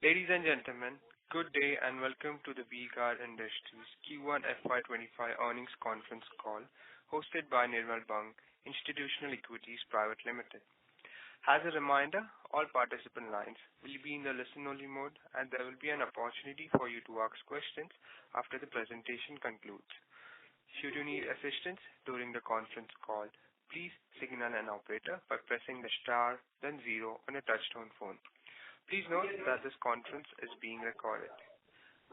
Ladies and gentlemen, good day and welcome to the V-Guard Industries Q1 FY25 earnings conference call hosted by Nirmal Bang Institutional Equities Private Limited. As a reminder, all participant lines will be in the listen-only mode and there will be an opportunity for you to ask questions after the presentation concludes. Should you need assistance during the conference call, please signal an operator by pressing the star then 0 on a touchtone phone. Please note that this conference is being recorded.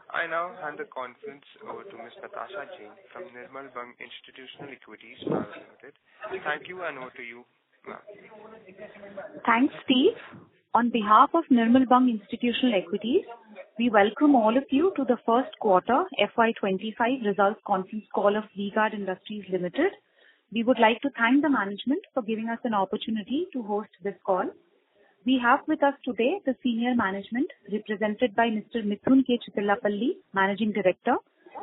I now hand the conference over to Ms. Natasha Jain from Nirmal Bang Institutional Equities Private Limited. Thank you and over to you, ma'am. Thanks, Steve. On behalf of Nirmal Bang Institutional Equities, we welcome all of you to the first quarter FY25 results conference call of V-Guard Industries Limited. We would like to thank the management for giving us an opportunity to host this call. We have with us today the senior management represented by Mr. Mithun K. Chittilapalli, Managing Director,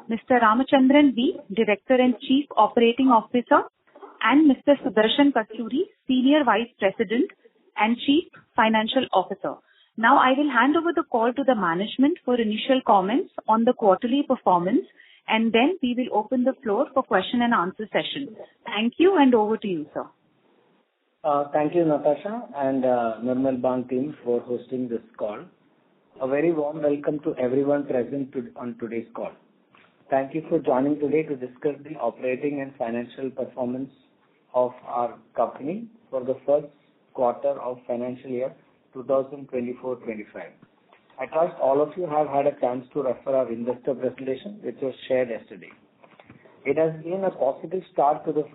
Mr. Ramachandran V., Director and Chief Operating Officer, and Mr. Sudarshan Kasturi, Senior Vice President and Chief Financial Officer. Now I will hand over the call to the management for initial comments on the quarterly performance and then we will open the floor for question and answer session. Thank you and over to you, sir. Thank you, Natasha and Nirmal Bang team for hosting this call. A very warm welcome to everyone present on today's call. Thank you for joining today to discuss the operating and financial performance of our company for the first quarter of financial year 2024-25. I trust all of you have had a chance to refer our investor presentation which was shared yesterday. It has been a positive start to the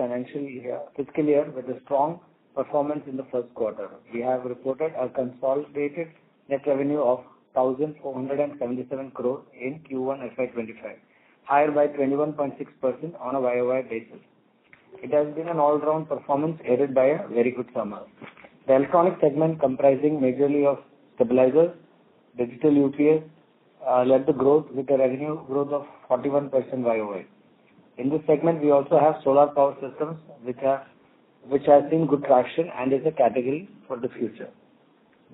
fiscal year with a strong performance in the first quarter. We have reported a consolidated net revenue of 1,477 crore in Q1 FY25, higher by 21.6% on a YOY basis. It has been an all-round performance aided by a very good summer. The electronic segment comprising majorly of stabilizers, digital UPS led the growth with a revenue growth of 41% YOY. In this segment, we also have solar power systems which has seen good traction and is a category for the future.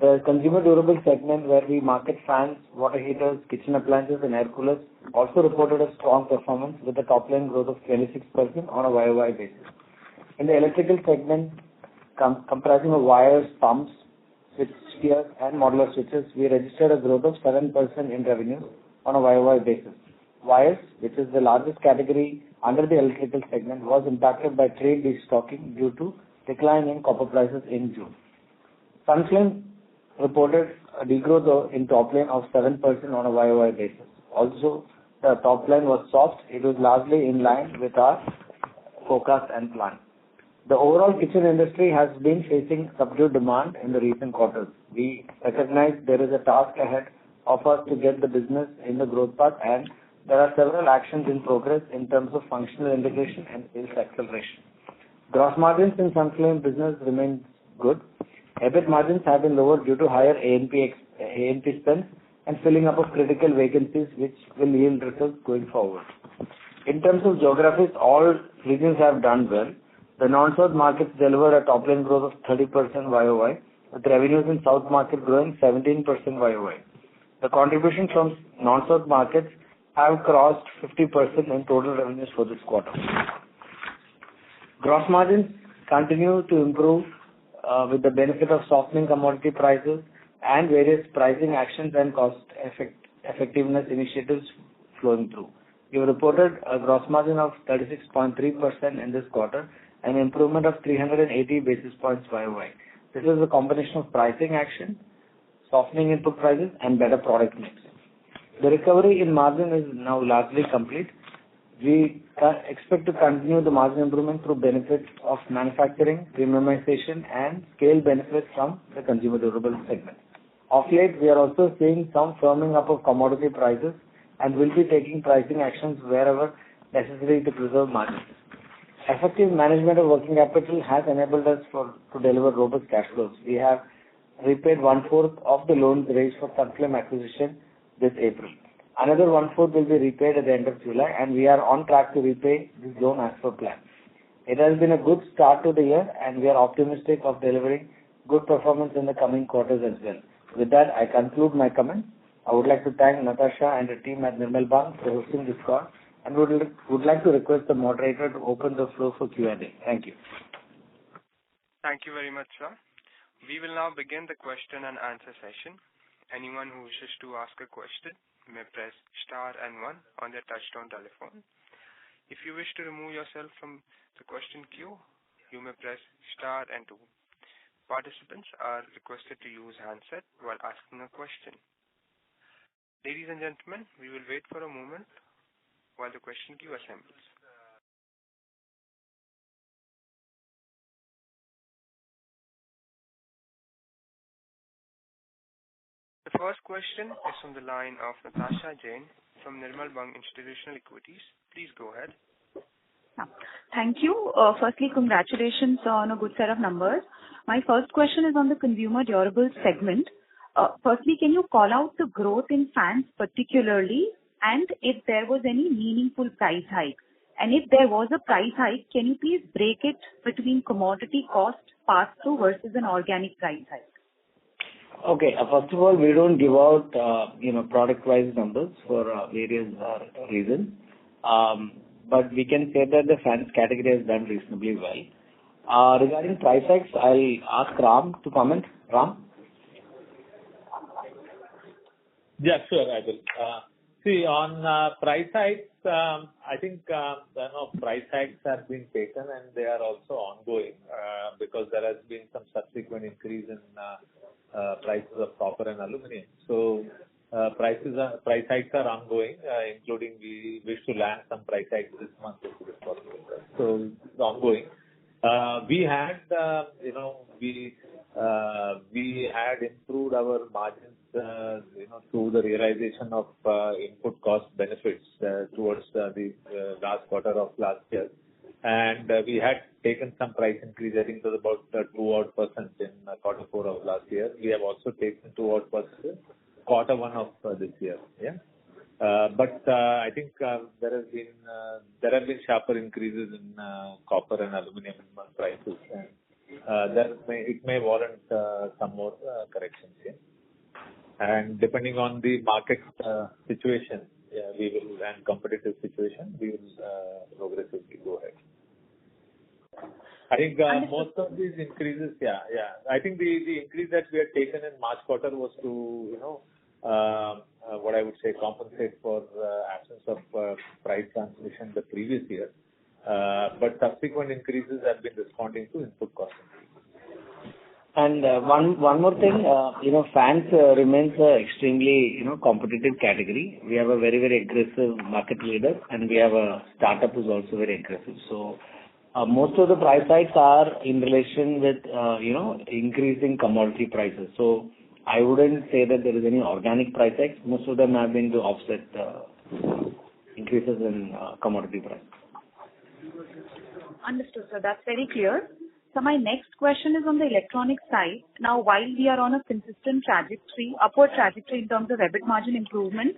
The consumer durable segment where we market fans, water heaters, kitchen appliances and air coolers also reported a strong performance with a top line growth of 26% on a YOY basis. In the electrical segment comprising of wires, pumps, switch gears and modular switches, we registered a growth of 7% in revenues on a YOY basis. Wires, which is the largest category under the electrical segment, was impacted by trade destocking due to decline in copper prices in June. Sunflame reported a degrowth in top line of 7% on a YOY basis. Also, the top line was soft. It was largely in line with our forecast and plan. The overall kitchen industry has been facing subdued demand in the recent quarters. We recognize there is a task ahead of us to get the business in the growth path and there are several actions in progress in terms of functional integration and sales acceleration. Gross margins in Sunflame business remain good. EBIT margins have been lower due to higher A&P spends and filling up of critical vacancies which will yield results going forward. In terms of geographies, all regions have done well. The non-South markets delivered a top line growth of 30% YOY, with revenues in South market growing 17% YOY. The contribution from non-South markets have crossed 50% in total revenues for this quarter. Gross margins continue to improve with the benefit of softening commodity prices and various pricing actions and cost effectiveness initiatives flowing through. We have reported a gross margin of 36.3% in this quarter, an improvement of 380 basis points YOY. This is a combination of pricing action, softening input prices and better product mix. The recovery in margin is now largely complete. We expect to continue the margin improvement through benefits of manufacturing, premiumization and scale benefits from the consumer durable segment. Of late, we are also seeing some firming up of commodity prices and will be taking pricing actions wherever necessary to preserve margins. Effective management of working capital has enabled us to deliver robust cash flows. We have repaid 1/4 of the loans raised for Sunflame acquisition this April. Another 1/4 will be repaid at the end of July and we are on track to repay this loan as per plan. It has been a good start to the year and we are optimistic of delivering good performance in the coming quarters as well. With that, I conclude my comments. I would like to thank Natasha and the team at Nirmal Bang for hosting this call and would like to request the moderator to open the floor for Q&A. Thank you. Thank you very much, sir. We will now begin the question and answer session. Anyone who wishes to ask a question may press star and 1 on their touchtone telephone. If you wish to remove yourself from the question queue, you may press star and 2. Participants are requested to use handset while asking a question. Ladies and gentlemen, we will wait for a moment while the question queue assembles. The first question is from the line of Natasha Jain from Nirmal Bang Institutional Equities. Please go ahead. Thank you. Firstly, congratulations on a good set of numbers. My first question is on the consumer durables segment. Firstly, can you call out the growth in fans particularly, and if there was any meaningful price hike? And if there was a price hike, can you please break it between commodity cost pass-through versus an organic price hike? Okay. First of all, we don't give out, product-wise numbers for various reasons. But we can say that the fans category has done reasonably well. Regarding price hikes, I'll ask Ram to comment. Ram? Yeah, sure, I will. See, on price hikes, I think price hikes have been taken and they are also ongoing because there has been some subsequent increase in prices of copper and aluminum. So price hikes are ongoing, including we wish to land some price hikes this month if it is possible. So it's ongoing. We had improved our margins, through the realization of input cost benefits towards the last quarter of last year. And we had taken some price increase, I think it was about 2% in quarter 4 of last year. We have also taken 2% in quarter 1 of this year. Yeah. But I think there have been sharper increases in copper and aluminum prices, and it may warrant some more corrections here. And depending on the market situation, and competitive situation, we will progressively go ahead. I think most of these increases, I think the increase that we had taken in March quarter was to, what I would say, compensate for absence of price transmission the previous year. But subsequent increases have been responding to input cost increase. And one more thing, fans remains a extremely, competitive category. We have a very, very aggressive market leader, and we have a startup who's also very aggressive. So most of the price hikes are in relation with, increasing commodity prices. So I wouldn't say that there is any organic price hikes. Most of them have been to offset increases in commodity prices. Understood, sir. That's very clear. So my next question is on the electronic side. Now, while we are on a consistent upward trajectory in terms of EBIT margin improvement,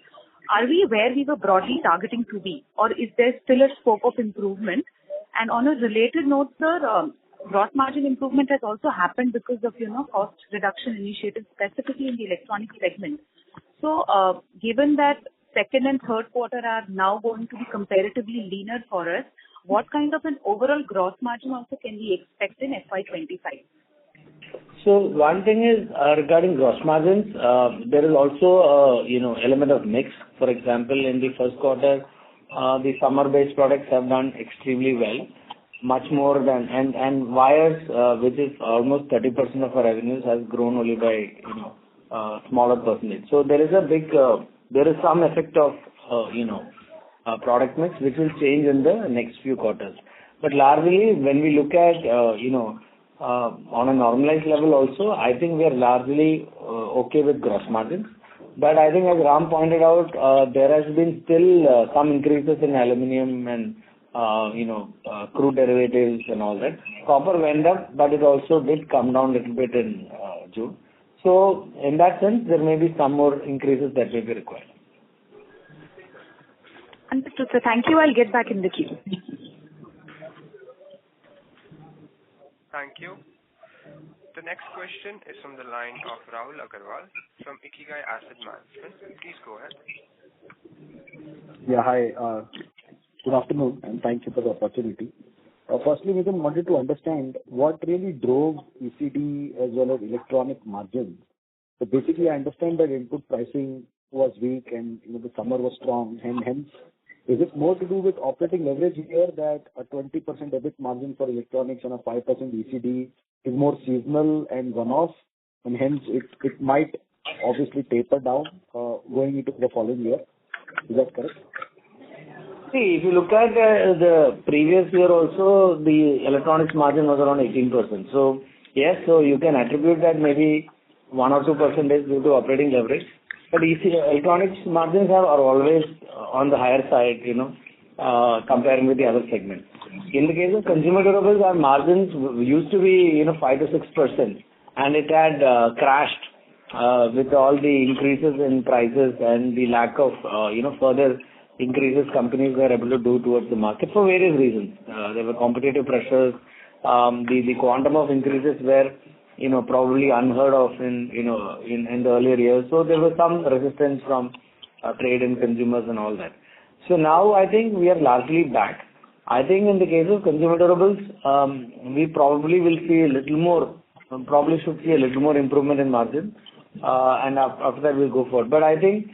are we where we were broadly targeting to be, or is there still a scope of improvement? And on a related note, sir, gross margin improvement has also happened because of, cost reduction initiatives, specifically in the electronic segment. So, given that second and third quarter are now going to be comparatively leaner for us, what kind of an overall gross margin also can we expect in FY25? So one thing is regarding gross margins, there is also element of mix. For example, in the first quarter, the summer-based products have done extremely well, much more than and wires, which is almost 30% of our revenues, has grown only by smaller percentage. So there is some effect of product mix which will change in the next few quarters. But largely, when we look at on a normalized level also, I think we are largely okay with gross margins. But I think, as Ram pointed out, there has been still some increases in aluminum and crude derivatives and all that. Copper went up, but it also did come down a little bit in June. So in that sense, there may be some more increases that may be required. Understood, sir. Thank you. I'll get back in the queue. Thank you. The next question is from the line of Rahul Agarwal from Ikigai Asset Management. Please go ahead. Yeah, hi. Good afternoon, and thank you for the opportunity. Firstly, we wanted to understand what really drove ECD as well as electronic margins. So basically, I understand that input pricing was weak and the summer was strong, and hence, is it more to do with operating leverage here that a 20% EBIT margin for electronics and a 5% ECD is more seasonal and one-off, and hence it might obviously taper down going into the following year? Is that correct? See, if you look at the previous year also, the electronics margin was around 18%. So yes, so you can attribute that maybe 1 or 2% due to operating leverage. But electronics margins are always on the higher side, comparing with the other segments. In the case of consumer durables, our margins used to be 5 to 6%, and it had crashed with all the increases in prices and the lack of further increases companies were able to do towards the market for various reasons. There were competitive pressures. The quantum of increases were probably unheard of in the earlier years. So there was some resistance from trade and consumers and all that. So now I think we are largely back. I think in the case of consumer durables, we probably will see should see a little more improvement in margin, and after that we'll go forward. But I think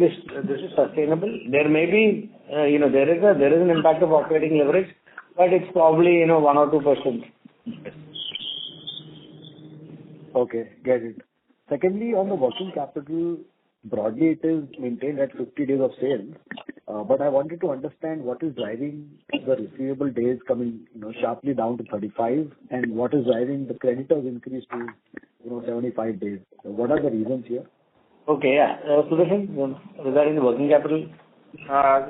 this is sustainable. There may be there is an impact of operating leverage, but it's probably 1 or 2%. Okay, get it. Secondly, on the working capital, broadly it is maintained at 50 days of sales. But I wanted to understand what is driving the receivable days coming sharply down to 35, and what is driving the creditors increase to 75 days. So what are the reasons here? Okay, yeah. Sudarshan, regarding the working capital.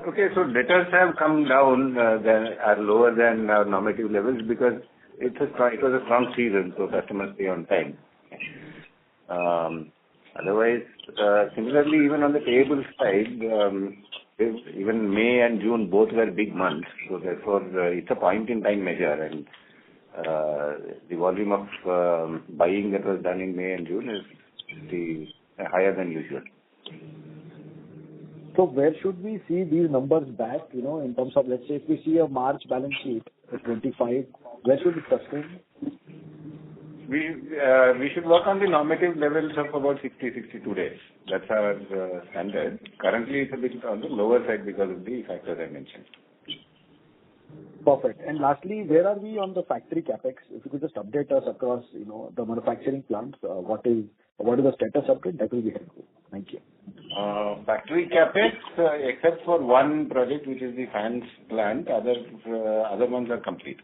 Okay, so debtors have come down, are lower than our normative levels because it was a strong season, so customers pay on time. Otherwise, similarly, even on the payable side, even May and June both were big months, so therefore it's a point-in-time measure, and the volume of buying that was done in May and June is higher than usual. So where should we see these numbers back, in terms of, let's say, if we see a March balance sheet at 25, where should it sustain? We should work on the normative levels of about 60-62 days. That's our standard. Currently, it's a bit on the lower side because of the factors I mentioned. Perfect. And lastly, where are we on the factory capex? If you could just update us across, the manufacturing plants, what is the status of it? That will be helpful. Thank you. Factory capex, except for one project, which is the fans plant, other ones are complete.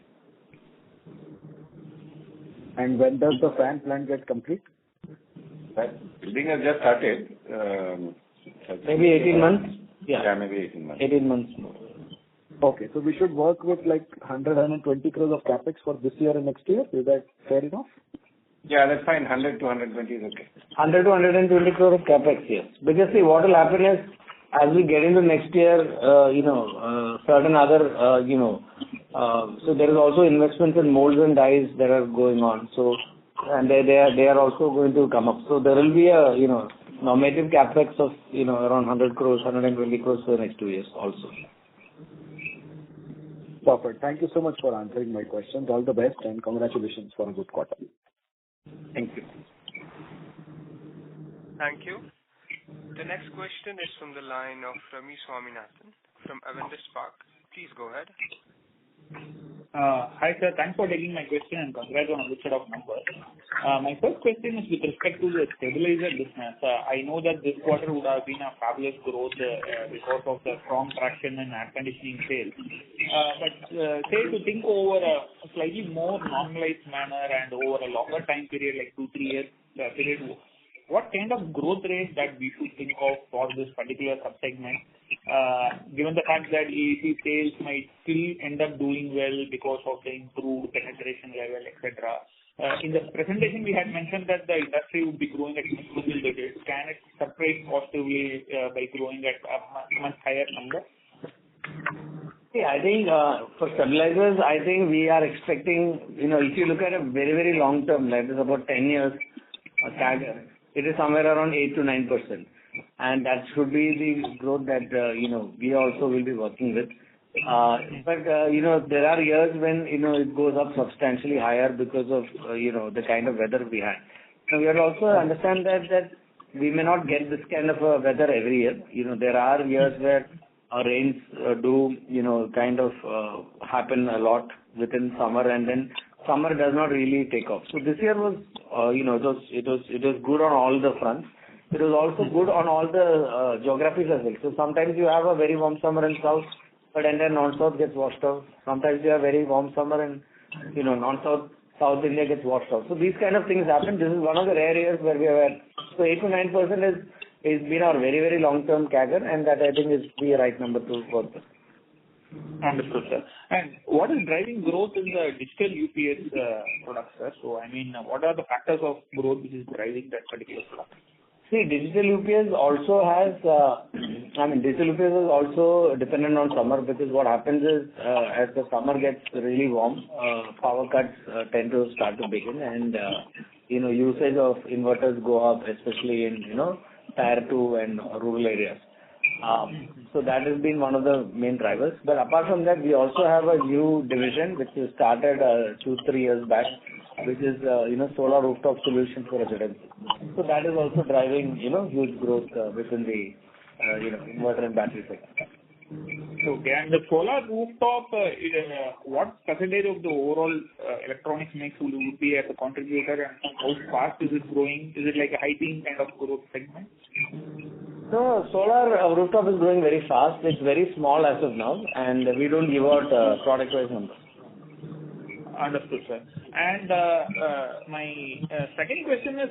And when does the fan plant get complete? That building has just started. Maybe 18 months? Yeah, maybe 18 months. 18 months more. Okay, so we should work with 120 crores of capex for this year and next year. Is that fair enough? Yeah, that's fine. 100 to 120 is okay. 100 to 120 crores of capex, yes. Because see, what will happen is, as we get into next year, certain other, so there is also investments in molds and dies that are going on. So, and they are also going to come up. So there will be a, normative capex of, around 100 crores, 120 crores for the next 2 years also. Perfect. Thank you so much for answering my questions. All the best and congratulations for a good quarter. Thank you. Thank you. The next question is from the line of Rami Swaminathan from Avendus Spark. Please go ahead. Hi sir, thanks for taking my question and congrats on a good set of numbers. My first question is with respect to the stabilizer business. I know that this quarter would have been a fabulous growth because of the strong traction in air conditioning sales. But say to think over a slightly more normalized manner and over a longer time period, like 2-3 years period, what kind of growth rate that we should think of for this particular subsegment, given the fact that AC sales might still end up doing well because of the improved penetration level, etc. In the presentation, we had mentioned that the industry would be growing at single digits. Can it surprise positively by growing at a much higher number? See, I think for stabilizers, I think we are expecting, if you look at a very, very long term, that is about 10 years CAGR, it is somewhere around 8 to 9%. And that should be the growth that, we also will be working with. But there are years when, it goes up substantially higher because of, the kind of weather we had. So we have to also understand that we may not get this kind of weather every year. There are years where rains do, kind of happen a lot within summer, and then summer does not really take off. So this year was, it was good on all the fronts. It was also good on all the geographies as well. So sometimes you have a very warm summer in south, but and then non-south gets washed out. Sometimes you have very warm summer and, non-south, South India gets washed out. So these kind of things happen. This is one of the rare years where we have had. So 8 to 9% is been our very, very long-term CAGR, and that I think is the right number to work with. Understood, sir. And what is driving growth in the digital UPS products, sir? So, what are the factors of growth which is driving that particular product? See, digital UPS also has, digital UPS is also dependent on summer, because what happens is, as the summer gets really warm, power cuts tend to start to begin, and, usage of inverters go up, especially in, tier 2 and rural areas. So that has been one of the main drivers. But apart from that, we also have a new division which was started 2-3 years back, which is solar rooftop solution for residents. So that is also driving huge growth within the inverter and battery sector. Okay, and the solar rooftop, what percentage of the overall electronics mix would be as a contributor, and how fast is it growing? Is it like a high-teen kind of growth segment? No, solar rooftop is growing very fast. It's very small as of now, and we don't give out product-wise numbers. Understood, sir. And my second question is,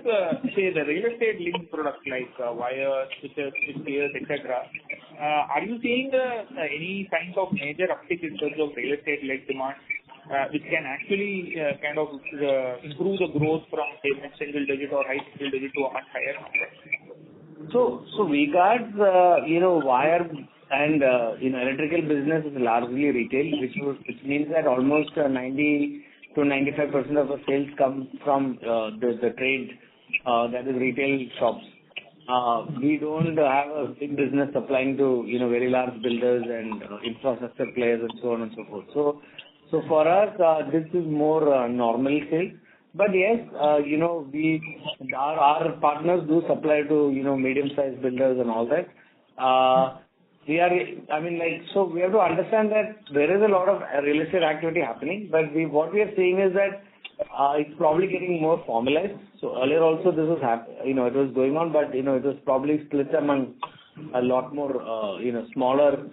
say, the real estate linked products like wires, switches, switchgears, etc. Are you seeing any signs of major uptick in terms of real estate-led demand, which can actually kind of improve the growth from, say, single digit or high single digit to a much higher number? So V-Guard's, wire and, electrical business is largely retail, which means that almost 90 to 95% of the sales come from the trade, that is retail shops. We don't have a big business supplying to, very large builders and infrastructure players and so on and so forth. So for us, this is more normal sales. But yes, our partners do supply to, medium-sized builders and all that. So we have to understand that there is a lot of real estate activity happening, but what we are seeing is that it's probably getting more formalized. So earlier also this was it was going on, but, it was probably split among a lot more, smaller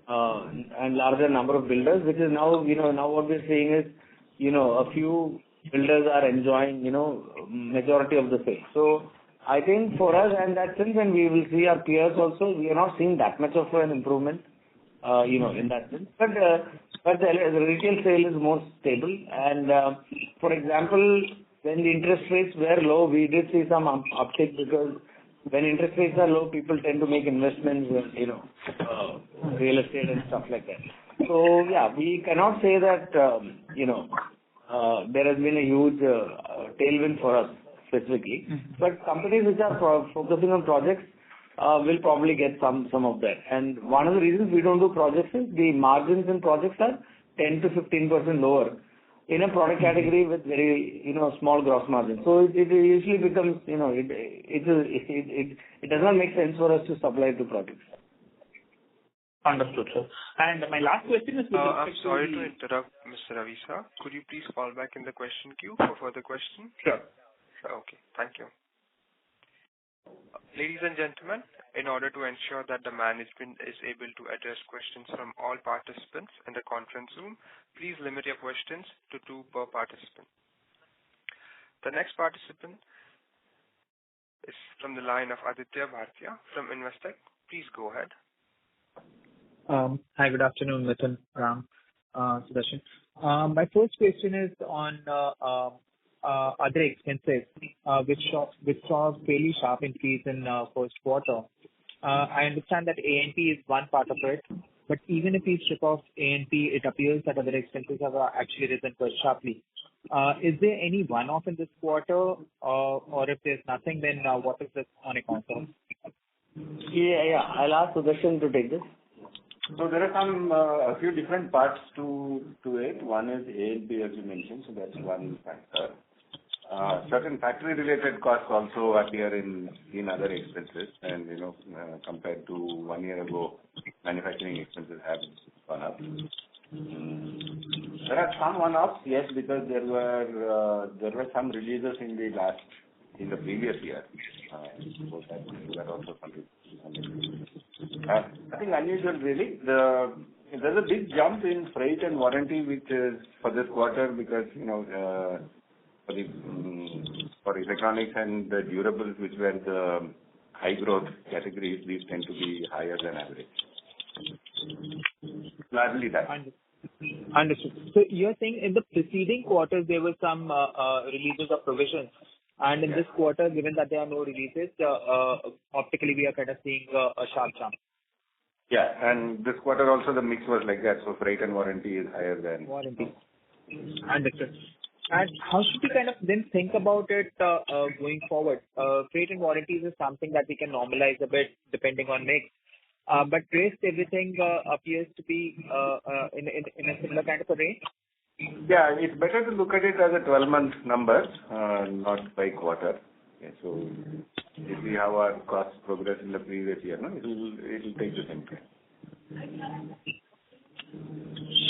and larger number of builders, which is now, now what we're seeing is, a few builders are enjoying, majority of the sales. So I think for us, and that sense, when we will see our peers also, we are not seeing that much of an improvement, in that sense. But the retail sale is more stable. And for example, when the interest rates were low, we did see some uptick, because when interest rates are low, people tend to make investments in, real estate and stuff like that. So yeah, we cannot say that, there has been a huge tailwind for us specifically. But companies which are focusing on projects will probably get some of that. And one of the reasons we don't do projects is the margins in projects are 10 to 15% lower in a product category with very, small gross margin. So it usually becomes, it does not make sense for us to supply to projects. Understood, sir. And my last question is... I'm sorry to interrupt, Mr. Ravi, sir. Could you please fall back in the question queue for further questions? Sure. Okay, thank you. Ladies and gentlemen, in order to ensure that the management is able to address questions from all participants in the conference room, please limit your questions to 2 per participant. The next participant is from the line of Aditya Bhartia from Investec. Please go ahead. Hi, good afternoon, Mithun, Ram, Sudarshan. My first question is on other expenses, which saw a fairly sharp increase in first quarter. I understand that A&P is one part of it, But even if we strip off A&P, it appears that other expenses have actually risen quite sharply. Is there any one-off in this quarter, or if there's nothing, then what is this on account of? Yeah. I'll ask Sudarshan to take this. So there are a few different parts to it. One is A&P, as you mentioned, so that's one factor. Certain factory-related costs also appear in other expenses, and compared to 1 year ago, manufacturing expenses have gone up. There are some one-offs, yes, because there were some releases in the previous year. So that there are also some nothing unusual really. There's a big jump in freight and warranty, which is for this quarter because for electronics and the durables, which were the high growth categories, these tend to be higher than average. Largely that. Understood. So you're saying in the preceding quarters there were some releases of provisions, and in this quarter, given that there are no releases, optically we are kind of seeing a sharp jump. Yeah, and this quarter also the mix was like that. So freight and warranty is higher than warranty. Understood. And how should we kind of then think about it going forward? Freight and warranties is something that we can normalize a bit depending on mix. But rest everything appears to be in a similar kind of a range. Yeah, it's better to look at it as a 12-month number, not by quarter. Okay, so if we have our cost progress in the previous year, it will take the same time.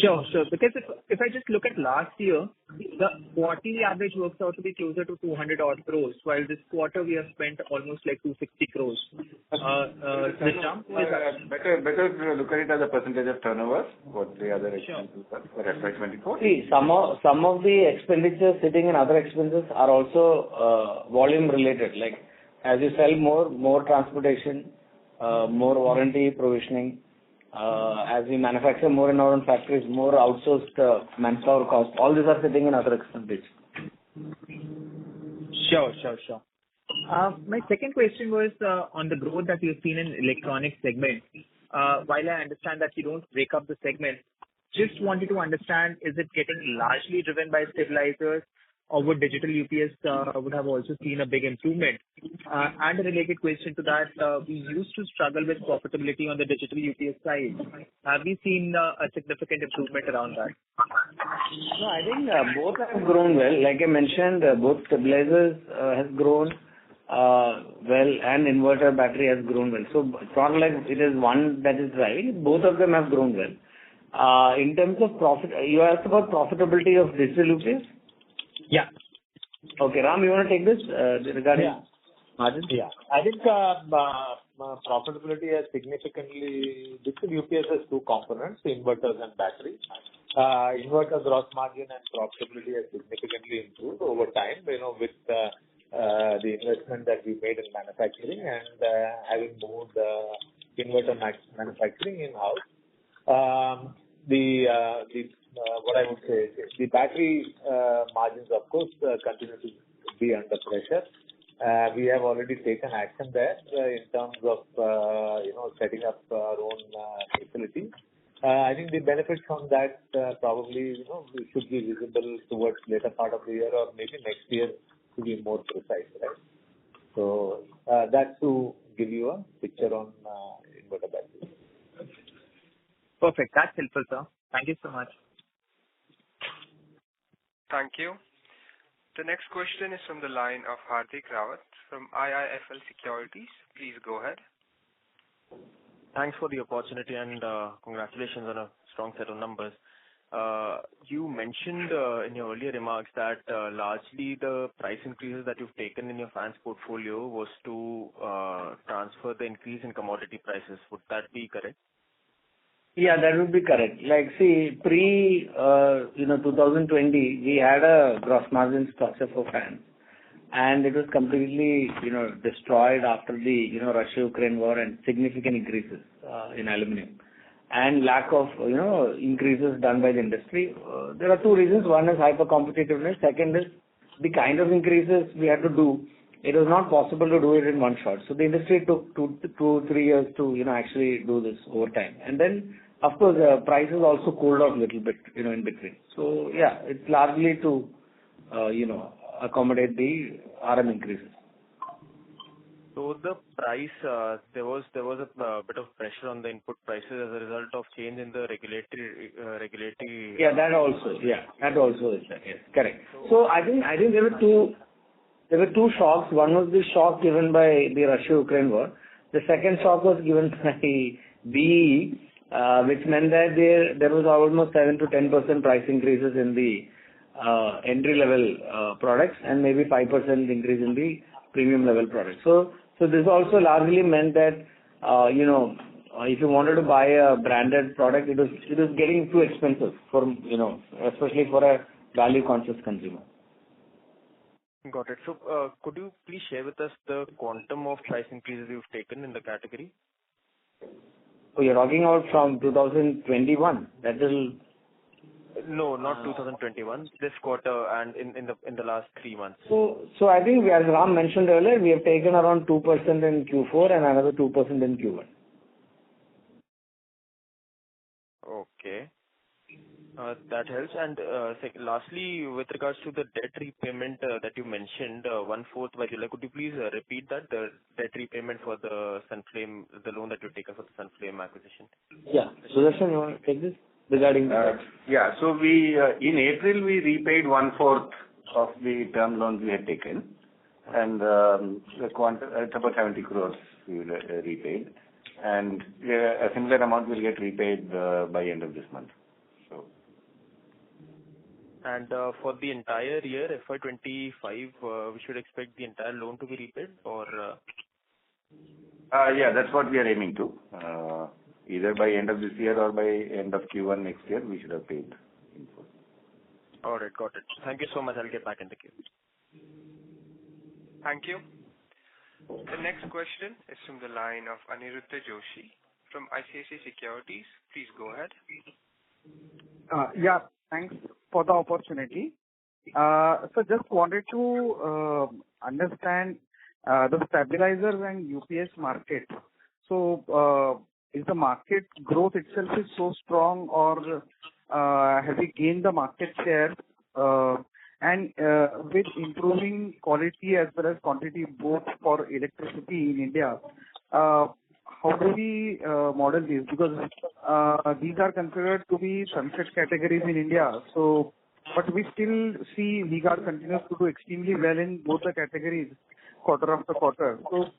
Sure. Because if I just look at last year, the quarterly average works out to be closer to 200 odd crores, while this quarter we have spent almost like 260 crores. The jump was better to look at it as a percentage of turnover. What the other expenses are for FY24. See, some of the expenditures sitting in other expenses are also volume related. Like as you sell more transportation, more warranty provisioning. As we manufacture more in our own factories, more outsourced manpower costs, all these are sitting in other expenses. Sure. My second question was on the growth that you've seen in electronics segment. While I understand that you don't break up the segment, just wanted to understand, is it getting largely driven by stabilizers, or would digital UPS would have also seen a big improvement? And a related question to that, we used to struggle with profitability on the digital UPS side. Have we seen a significant improvement around that? No, I think both have grown well. Like I mentioned, both stabilizers has grown well, and inverter battery has grown well. So it's not like it is one that is driving. Both of them have grown well. In terms of profit, you asked about profitability of digital UPS? Yeah. Okay, Ram, you want to take this regarding margin? Yeah, I think profitability has significantly. Digital UPS has two components: inverters and batteries. Inverter gross margin and profitability has significantly improved over time. With the investment that we made in manufacturing and having moved inverter manufacturing in house. What I would say is the battery margins, of course, continue to be under pressure. We have already taken action there in terms of setting up our own facility. I think the benefits from that probably should be visible towards later part of the year or maybe next year, to be more precise, right? So that's to give you a picture on inverter battery. Perfect. That's helpful, sir. Thank you so much. Thank you. The next question is from the line of Hardik Rawat from IIFL Securities. Please go ahead. Thanks for the opportunity and congratulations on a strong set of numbers. You mentioned in your earlier remarks that largely the price increases that you've taken in your fans portfolio was to transfer the increase in commodity prices. Would that be correct? Yeah, that would be correct. Like, see, pre 2020, we had a gross margin structure for fans, and it was completely destroyed after the Russia-Ukraine war and significant increases in aluminum and lack of increases done by the industry. There are two reasons. One is hyper competitiveness. Second is the kind of increases we had to do. It was not possible to do it in one shot. So the industry took 2-3 years to actually do this over time. And then Of course, prices also cooled off a little bit, in between. So yeah, it's largely to, accommodate the RM increases. So the price, there was a bit of pressure on the input prices as a result of change in the regulatory. Yeah, that also is there. Yes, correct. So I think there were two shocks. One was the shock given by the Russia-Ukraine war. The second shock was given by BEE, which meant that there was almost 7 to 10% price increases in the entry level products and maybe 5% increase in the premium level products. So this also largely meant that if you wanted to buy a branded product, it was getting too expensive for especially for a value conscious consumer. Got it. So could you please share with us the quantum of price increases you've taken in the category? So you're talking about from 2021. That is. No, not 2021. This quarter and in the last 3 months. So I think, as Ram mentioned earlier, we have taken around 2% in Q4 and another 2% in Q1. Okay. That helps. And lastly, with regards to the debt repayment that you mentioned, 1/4 by July, could you please repeat that, the debt repayment for the Sunflame, the loan that you've taken for the Sunflame acquisition? Yeah. Sudarshan, you want to take this? Regarding yeah. So we in April we repaid 1/4 of the term loans we had taken, and the quantum it's about 70 crores we repaid, and a similar amount will get repaid by end of this month. So. And for the entire year, FY25, we should expect the entire loan to be repaid, or? Yeah, that's what we are aiming to. Either by end of this year or by end of Q1 next year, we should have paid in full. All right, got it. Thank you so much. I'll get back in the queue. Thank you. The next question is from the line of Aniruddha Joshi from ICICI Securities. Please go ahead. Yeah, thanks for the opportunity. So just wanted to understand the stabilizers and UPS market. So is the market growth itself is so strong, or have we gained the market share? And with improving quality as well as quantity both for electricity in India, how do we model these? Because these are considered to be sunset categories in India. So, but we still see V-Guard continues to do extremely well in both the categories quarter after quarter. So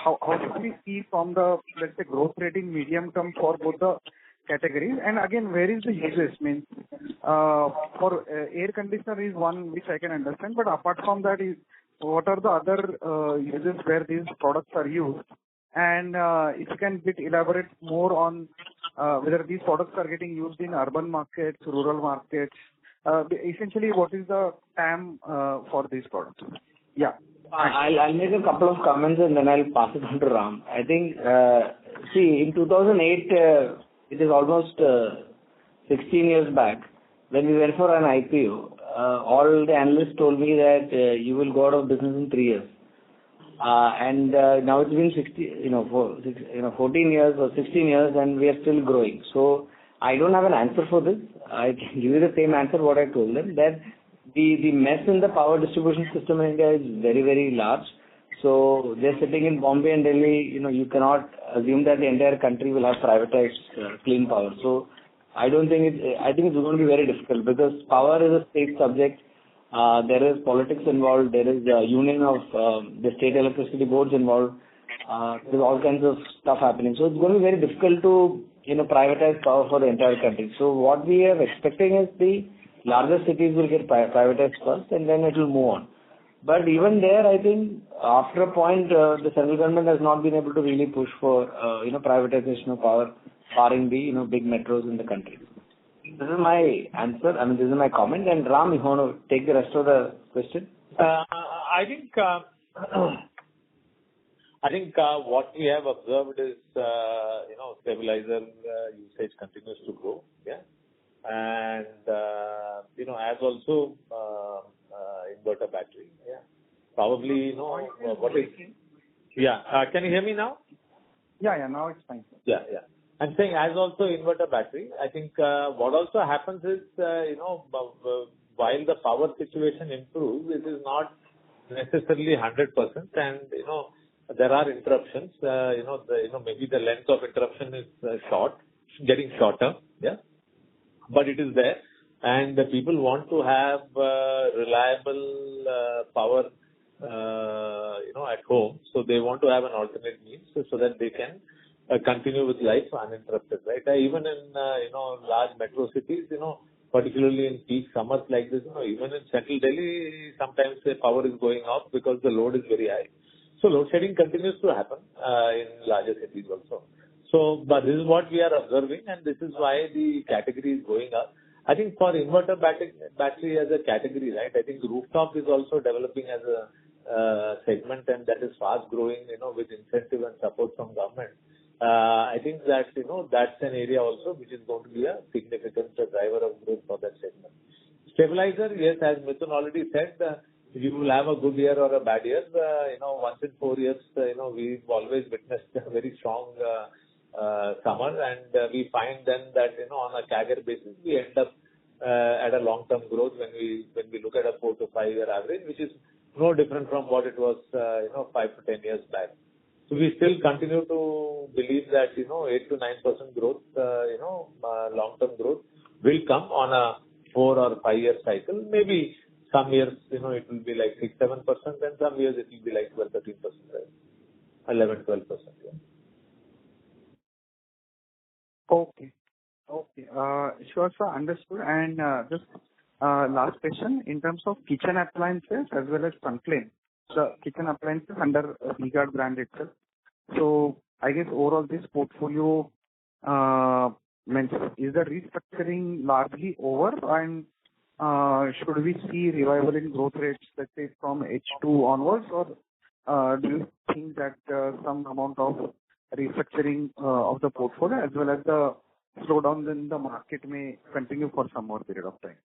how should we see from the, let's say, growth rating medium term for both the categories? And again, where is the usage? Means for air conditioner is one which I can understand, but apart from that, what are the other uses where these products are used? And if you can elaborate more on whether these products are getting used in urban markets, rural markets. Essentially, what is the TAM for these products? Yeah. I'll make a couple of comments and then I'll pass it on to Ram. I think, in 2008, it is almost 16 years back, when we went for an IPO, all the analysts told me that you will go out of business in 3 years. And now it's been 14 years or 16 years and we are still growing. So I don't have an answer for this. I can give you the same answer what I told them, that the mess in the power distribution system in India is very, very large. So they're sitting in Bombay and Delhi, you cannot assume that the entire country will have privatized clean power. So I think it's going to be very difficult because power is a state subject. There is politics involved. There is a union of the state electricity boards involved. There's all kinds of stuff happening. So it's going to be very difficult to, privatize power for the entire country. So what we are expecting is the larger cities will get privatized first and then it will move on. But even there, I think after a point, the central government has not been able to really push for, privatization of power, barring the, big metros in the country. This is my answer. This is my comment. And Ram, you want to take the rest of the question? I think what we have observed is, stabilizer usage continues to grow. Yeah. And, as also inverter battery. Yeah. Probably, what is... Yeah. Can you hear me now? Yeah, now it's fine. Yeah. I'm saying as also inverter battery. I think what also happens is, while the power situation improves, it is not necessarily 100%, and there are interruptions. Maybe the length of interruption is getting shorter, yeah, but it is there, and the people want to have reliable power, at home, so they want to have an alternate means so that they can continue with life uninterrupted, right? Even in large metro cities, particularly in peak summers like this, even in central Delhi, sometimes the power is going off because the load is very high. So load shedding continues to happen in larger cities also. So, but this is what we are observing, and this is why the category is going up. I think for inverter battery as a category, right? I think rooftop is also developing as a segment, and that is fast growing, with incentive and support from government. I think that, that's an area also which is going to be a significant driver of growth for that segment. Stabilizer, yes, as Mithun already said, you will have a good year or a bad year. Once in 4 years, we've always witnessed a very strong summer, and we find then that, on a CAGR basis, we end up at a long-term growth when we look at a 4 to 5 year average, which is no different from what it was, 5 to 10 years back. So we still continue to believe that, 8 to 9% growth, long-term growth will come on a 4 or 5 year cycle. Maybe some years, it will be like 6-7%, and some years it will be like 12-13%, right? 11-12%, yeah. Okay. Sure, sir. Understood. And just last question, in terms of kitchen appliances as well as Sunflame, the kitchen appliances under V-Guard brand itself. So I guess overall this portfolio, is the restructuring largely over, and should we see revival in growth rates, let's say from H2 onwards, or do you think that some amount of restructuring of the portfolio as well as the slowdown in the market may continue for some more period of time?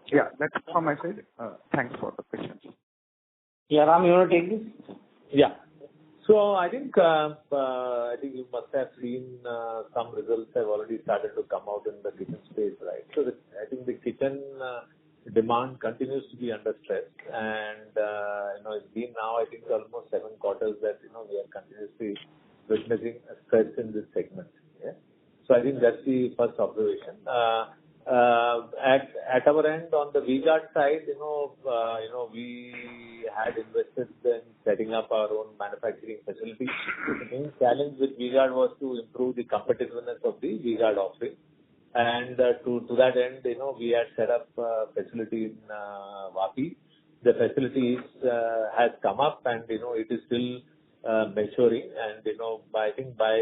Yeah, that's from my side. Thanks for the questions. Yeah, Ram, you want to take this? Yeah. So I think you must have seen some results have already started to come out in the kitchen space, right? So I think the kitchen demand continues to be under stress, and it's been now I think almost 7 quarters that we are continuously witnessing a stress in this segment. Yeah. So I think that's the first observation. At our end on the V-Guard side, we had invested in setting up our own manufacturing facility. The main challenge with V-Guard was to improve the competitiveness of the V-Guard offering. And to that end, we had set up a facility in Vapi. The facility has come up, and it is still maturing. And I think by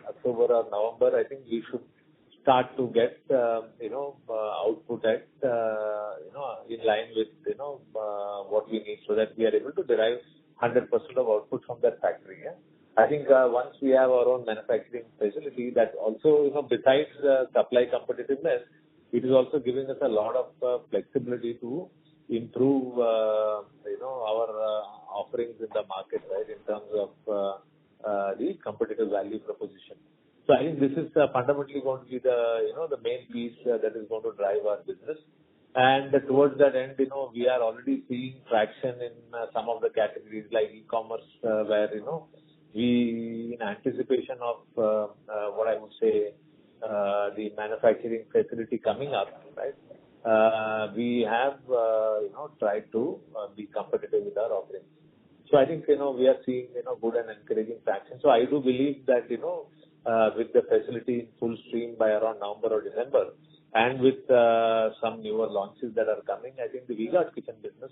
October or November, I think we should start to get output at in line with what we need, so that we are able to derive 100% of output from that factory. Yeah? I think once we have our own manufacturing facility, that also besides supply competitiveness, it is also giving us a lot of flexibility to improve our offerings in the market, right, in terms of the competitive value proposition. So I think this is fundamentally going to be the main piece that is going to drive our business. And towards that end, we are already seeing traction in some of the categories like e-commerce, where we, in anticipation of what I would say the manufacturing facility coming up, right? We have tried to be competitive with our offerings. So I think we are seeing good and encouraging traction. So I do believe that with the facility in full stream by around November or December, and with some newer launches that are coming, I think the V-Guard kitchen business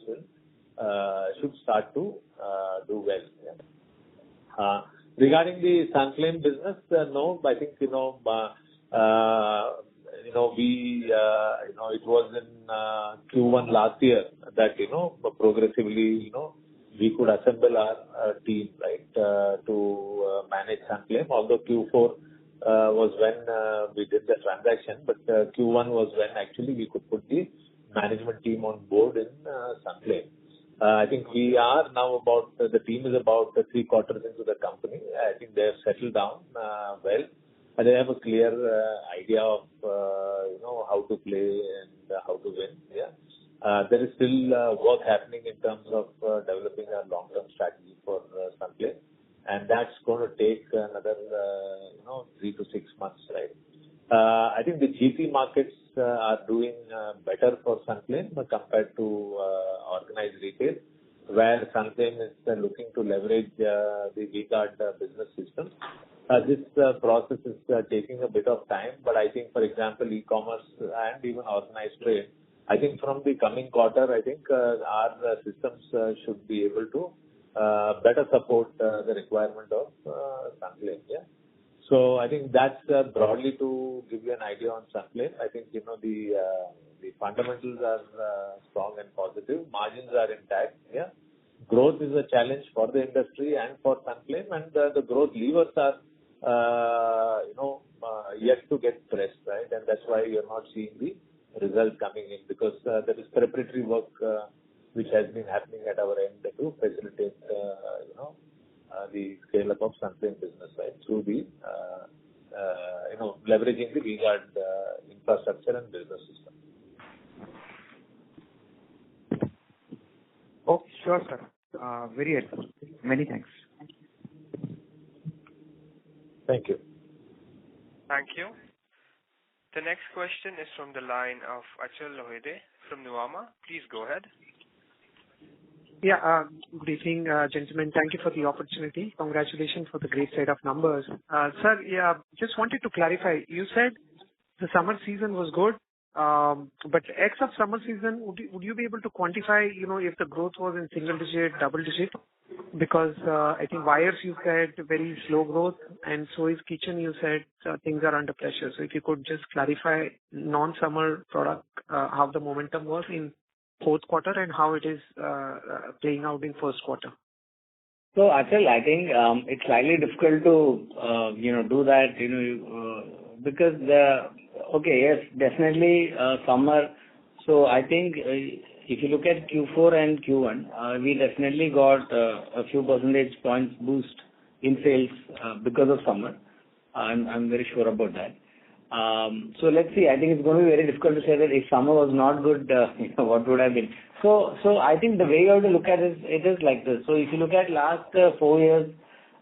should start to do well. Yeah. Regarding the Sunflame business, no, I think it was in Q1 last year that progressively we could assemble our team, right, to manage Sunflame. Although Q4 was when we did the transaction, but Q1 was when actually we could put the management team on board in Sunflame. I think we are now the team is about 3 quarters into the company. I think they have settled down well. they have a clear idea of how to play and how to win. Yeah. There is still work happening in terms of developing a long-term strategy for Sunflame, and that's going to take another 3 to 6 months, right? I think the GT markets are doing better for Sunflame compared to organized retail, where Sunflame is looking to leverage the V-Guard business system. This process is taking a bit of time, but I think, for example, e-commerce and even organized trade, I think from the coming quarter, I think our systems should be able to better support the requirement of Sunflame. Yeah. So I think that's broadly to give you an idea on Sunflame. I think the fundamentals are strong and positive. Margins are intact. Yeah. Growth is a challenge for the industry and for Sunflame, and the growth levers are yet to get pressed, right? And that's why you're not seeing the result coming in, because there is preparatory work which has been happening at our end to facilitate the scale up of Sunflame business, right, through the leveraging the V-Guard infrastructure and business system. Oh, sure, sir. Very helpful. Many thanks. Thank you. Thank you. The next question is from the line of Achal Lohade from Nuvama. Please go ahead. Yeah, good evening, gentlemen. Thank you for the opportunity. Congratulations for the great set of numbers. Sir, yeah, just wanted to clarify. You said the summer season was good, but ex of summer season, would you be able to quantify, if the growth was in single digit, double digit? Because I think wires you said very slow growth, and so is kitchen you said things are under pressure. So if you could just clarify non-summer product, how the momentum was in fourth quarter and how it is playing out in first quarter. So Achal, I think it's slightly difficult to do that because yes, definitely summer. So I think if you look at Q4 and Q1, we definitely got a few percentage points boost in sales because of summer. I'm very sure about that. So let's see. I think it's going to be very difficult to say that if summer was not good, what would have been. So I think the way you have to look at it is like this. So if you look at last 4 years,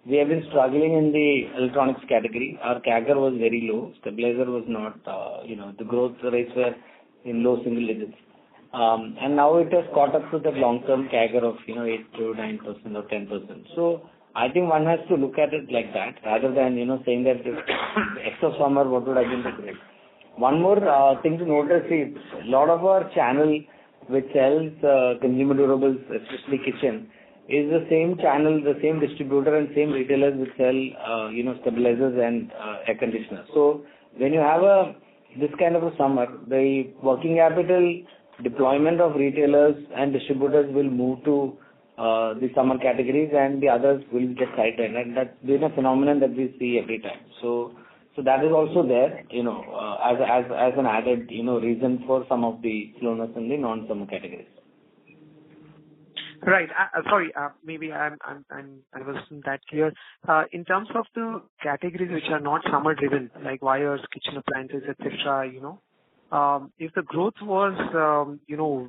we have been struggling in the electronics category. Our CAGR was very low. Stabilizer was not, the growth rates were in low single digits. And now it has caught up to the long-term CAGR of 8 to 9% or 10%. So I think one has to look at it like that rather than saying that extra summer what would have been the grade. One more thing to notice is a lot of our channel which sells consumer durables, especially kitchen, is the same channel, the same distributor and same retailers which sell stabilizers and air conditioners. So when you have this kind of a summer, the working capital deployment of retailers and distributors will move to the summer categories and the others will get sidelined, and that's been a phenomenon that we see every time. So that is also there, as an added, reason for some of the slowness in the non-summer categories. Right. Sorry, maybe I wasn't that clear. In terms of the categories which are not summer driven, like wires, kitchen appliances, etc., if the growth was,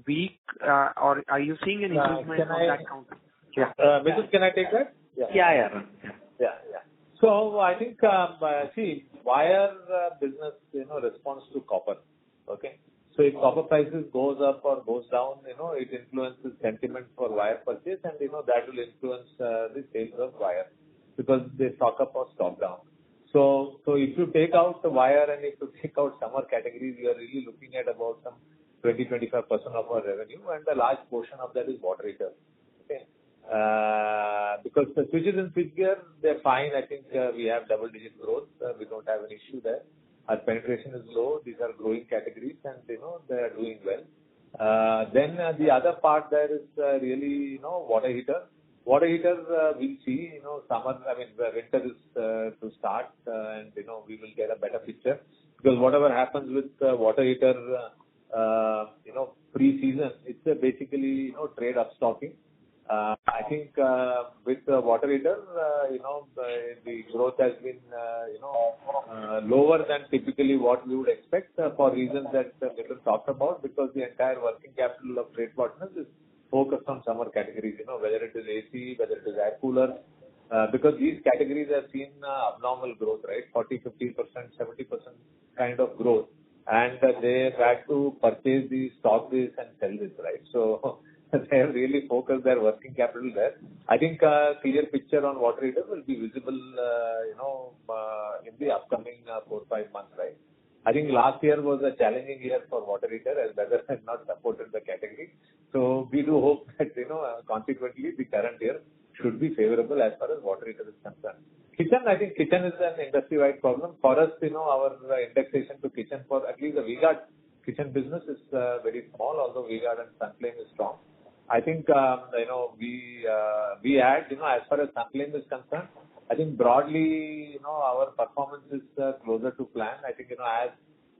weak, or are you seeing an improvement on that count? Yeah. Mithun, can I take that? Yeah. So I think, wire business, responds to copper. Okay. So if copper prices goes up or goes down, it influences sentiment for wire purchase, and that will influence the sales of wire because they stock up or stock down. So if you take out the wire and if you take out summer categories, we are really looking at about some 20-25% of our revenue, and a large portion of that is water heater. Okay. Because the switches and switchgear, they're fine. I think we have double-digit growth. We don't have an issue there. Our penetration is low. These are growing categories, and they are doing well. Then the other part there is really water heater. Water heater, we'll see, summer, winter is to start, and, we will get a better picture. Because whatever happens with water heater, pre-season, it's basically, trade upstocking. I I think with water heater, the growth has been lower than typically what we would expect for reasons that Mithun talked about, because the entire working capital of trade partners is focused on summer categories, whether it is AC, whether it is air cooler, because these categories have seen abnormal growth, right? 40, 50%, 70% kind of growth. And they had to purchase the stock this and sell this, right? So they have really focused their working capital there. I think a clear picture on water heater will be visible, in the upcoming 4-5 months, right? I think last year was a challenging year for water heater as weather has not supported the category. So we do hope that, consequently the current year should be favorable as far as water heater is concerned. Kitchen, I think kitchen is an industry-wide problem. For us, our indexation to kitchen for at least the V-Guard kitchen business is very small, although V-Guard and Sunflame is strong. I think, we had, as far as Sunflame is concerned, I think broadly, our performance is closer to plan. I think, as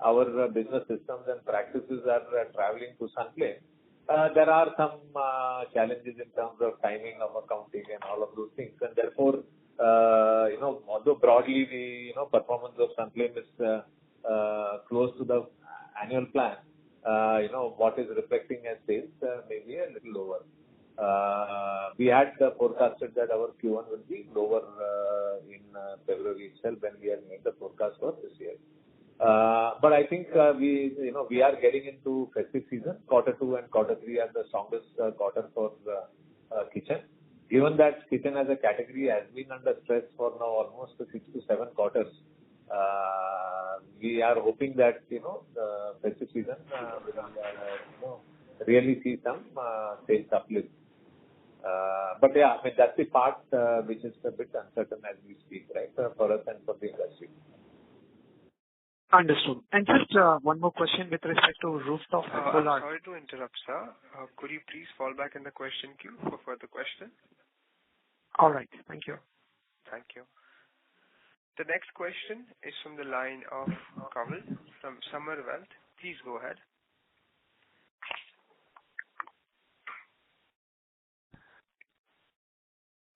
our business systems and practices are traveling to Sunflame, there are some challenges in terms of timing of accounting and all of those things. And therefore, although broadly the performance of Sunflame is close to the annual plan, what is reflecting as sales may be a little lower. We had forecasted that our Q1 will be lower in February itself when we had made the forecast for this year. But I think we are getting into festive season. Quarter 2 and Quarter 3 are the strongest quarter for kitchen. Given that kitchen as a category has been under stress for now almost 6 to 7 quarters, we are hoping that the festive season will really see some sales uplift. But yeah, I mean that's the part which is a bit uncertain as we speak, right, for us and for the industry. Understood. And just one more question with respect to rooftop solar. Sorry to interrupt, sir. Could you please fall back in the question queue for further question? All right. Thank you. Thank you. The next question is from the line of Kawal from Summer Wealth. Please go ahead.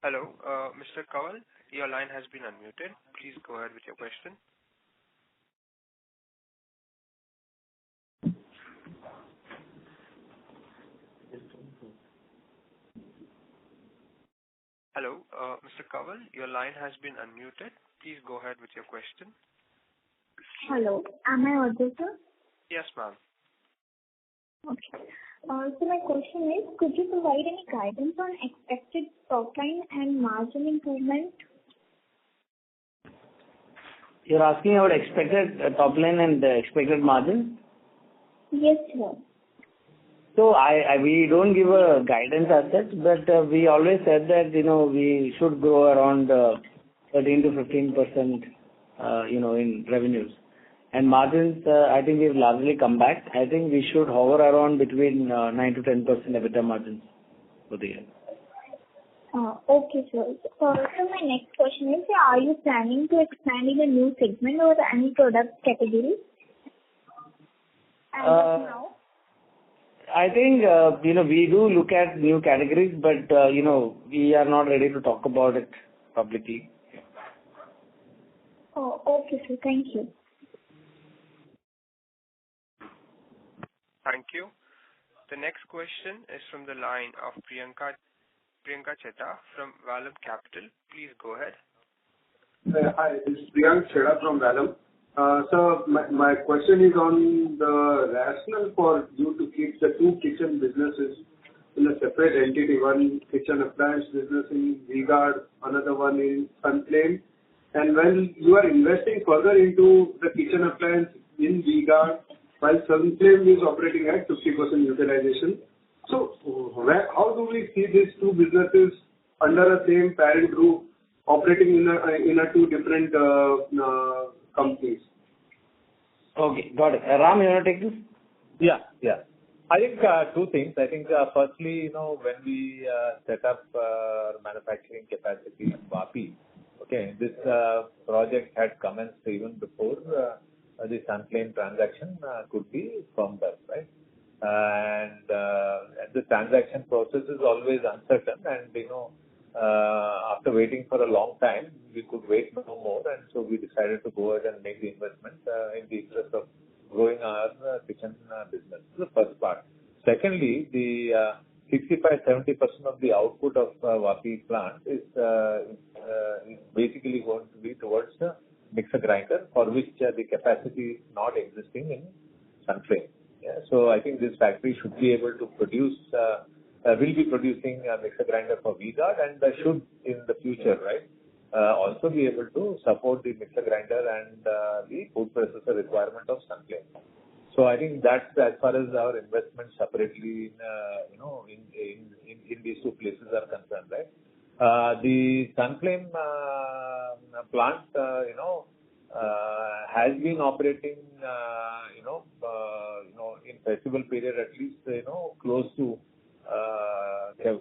Hello, Mr. Kawal, your line has been unmuted. Please go ahead with your question. Hello, Mr. Kawal, your line has been unmuted. Please go ahead with your question. Hello, am I audible, sir? Yes, ma'am. Okay. So my question is, could you provide any guidance on expected top line and margin improvement? You're asking about expected top line and expected margin? Yes, sir. So we don't give a guidance as such, but we always said that, we should grow around 13 to 15%, in revenues. And margins, I think we've largely come back. I think we should hover around between 9 to 10% EBITDA margins for the year. Okay, sir. So my next question is, are you planning to expand in a new segment or any product category? As of now? I think, we do look at new categories, but, we are not ready to talk about it publicly. Oh, okay, sir. Thank you. Thank you. The next question is from the line of Priyanka Chheda from Valum Capital. Please go ahead. Hi, this is Priyanka Chheda from Valum. So my question is on the rationale for you to keep the two kitchen businesses in a separate entity, one kitchen appliance business in V-Guard, another one in Sunflame. And when you are investing further into the kitchen appliance in V-Guard, while Sunflame is operating at 50% utilization. So how do we see these two businesses under the same parent group operating in a two different companies? Okay, got it. Ram, you want to take this? Yeah. I think two things. I think firstly, when we set up manufacturing capacity in Vapi, okay, this project had commenced even before the Sunflame transaction could be firmed up, right? And the transaction process is always uncertain, and after waiting for a long time, we could wait no more, and so we decided to go ahead and make the investment in the interest of growing our kitchen business. This is the first part. Secondly, the 65-70% of the output of Vapi plant is basically going to be towards the mixer grinder, for which the capacity is not existing in Sunflame. Yeah, so I think this factory should be able to produce, will be producing a mixer grinder for V-Guard, and should in the future, right, also be able to support the mixer grinder and the food processor requirement of Sunflame. So I think that's as far as our investment separately in these two places are concerned, right? The Sunflame plant, has been operating, in festival period at least, close to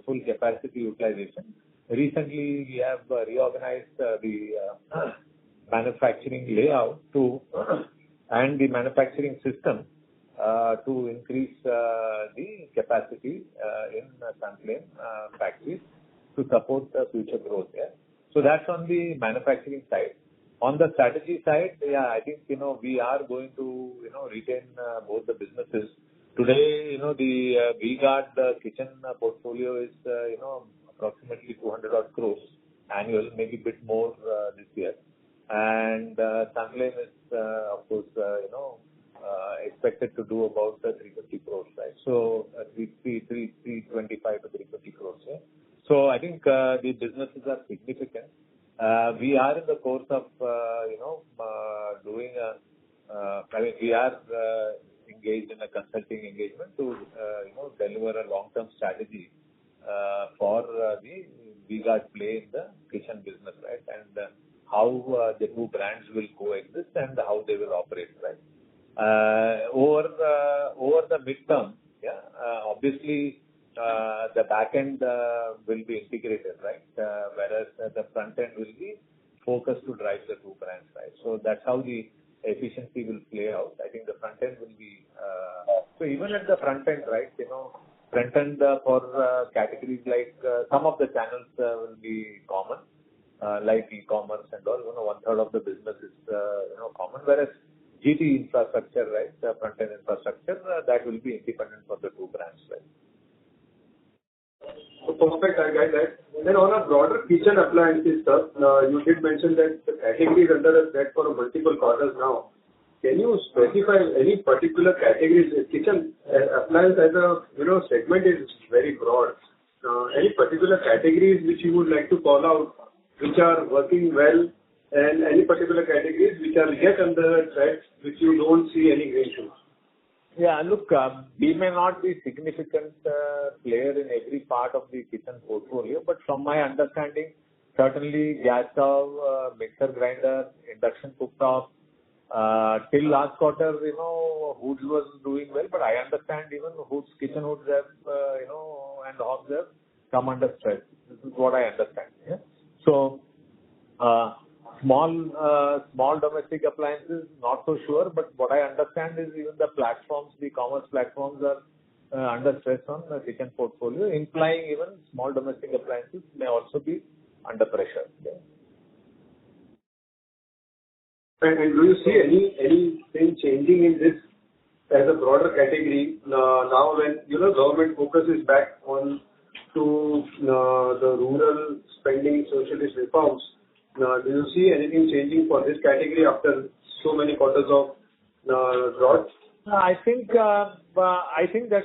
full capacity utilization. Recently, we have reorganized the manufacturing layout and the manufacturing system to increase the capacity in Sunflame factories to support the future growth. Yeah. So that's on the manufacturing side. On the strategy side, I think, we are going to, retain both the businesses. Today, the V-Guard kitchen portfolio is, approximately 200 odd crores annual, maybe a bit more this year. And Sunflame is, of course, expected to do about 350 crores, right? So 325 to 350 crores. Yeah? So I think the businesses are significant. We are in the course of, doing we are engaged in a consulting engagement to, deliver a long-term strategy for the V-Guard play in the kitchen business, right? And how the two brands will coexist and how they will operate, right? Over the midterm, obviously, the back end will be integrated, right? Whereas the front end will be focused to drive the two brands, right? So that's how the efficiency will play out. I think the front end will be, so even at the front end, right, front end for categories like some of the channels will be common, like e-commerce and all, 1/3 of the business is, common, whereas GT infrastructure, right, the front end infrastructure, that will be independent for the two brands, right? So perfect, I get that. Then on a broader kitchen appliances stuff, you did mention that the category is under a threat for multiple quarters now. Can you specify any particular categories? Kitchen appliance as a segment is very broad. Any particular categories which you would like to call out, which are working well, and any particular categories which are yet under threat, which you don't see any green shoots? Yeah, look, we may not be significant player in every part of the kitchen portfolio, but from my understanding, certainly gas stove, mixer grinder, induction cooktop, till last quarter, hoods was doing well, but I understand even hoods, kitchen hoods have, and hobs have come under stress. This is what I understand. Yeah? So, small domestic appliances, not so sure, but what I understand is even the platforms, the commerce platforms are under stress on the kitchen portfolio, implying even small domestic appliances may also be under pressure. Yeah. And do you see anything changing in this as a broader category now when government focus is back on to the rural spending socialist reforms? Do you see anything changing for this category after so many quarters of drought? I think that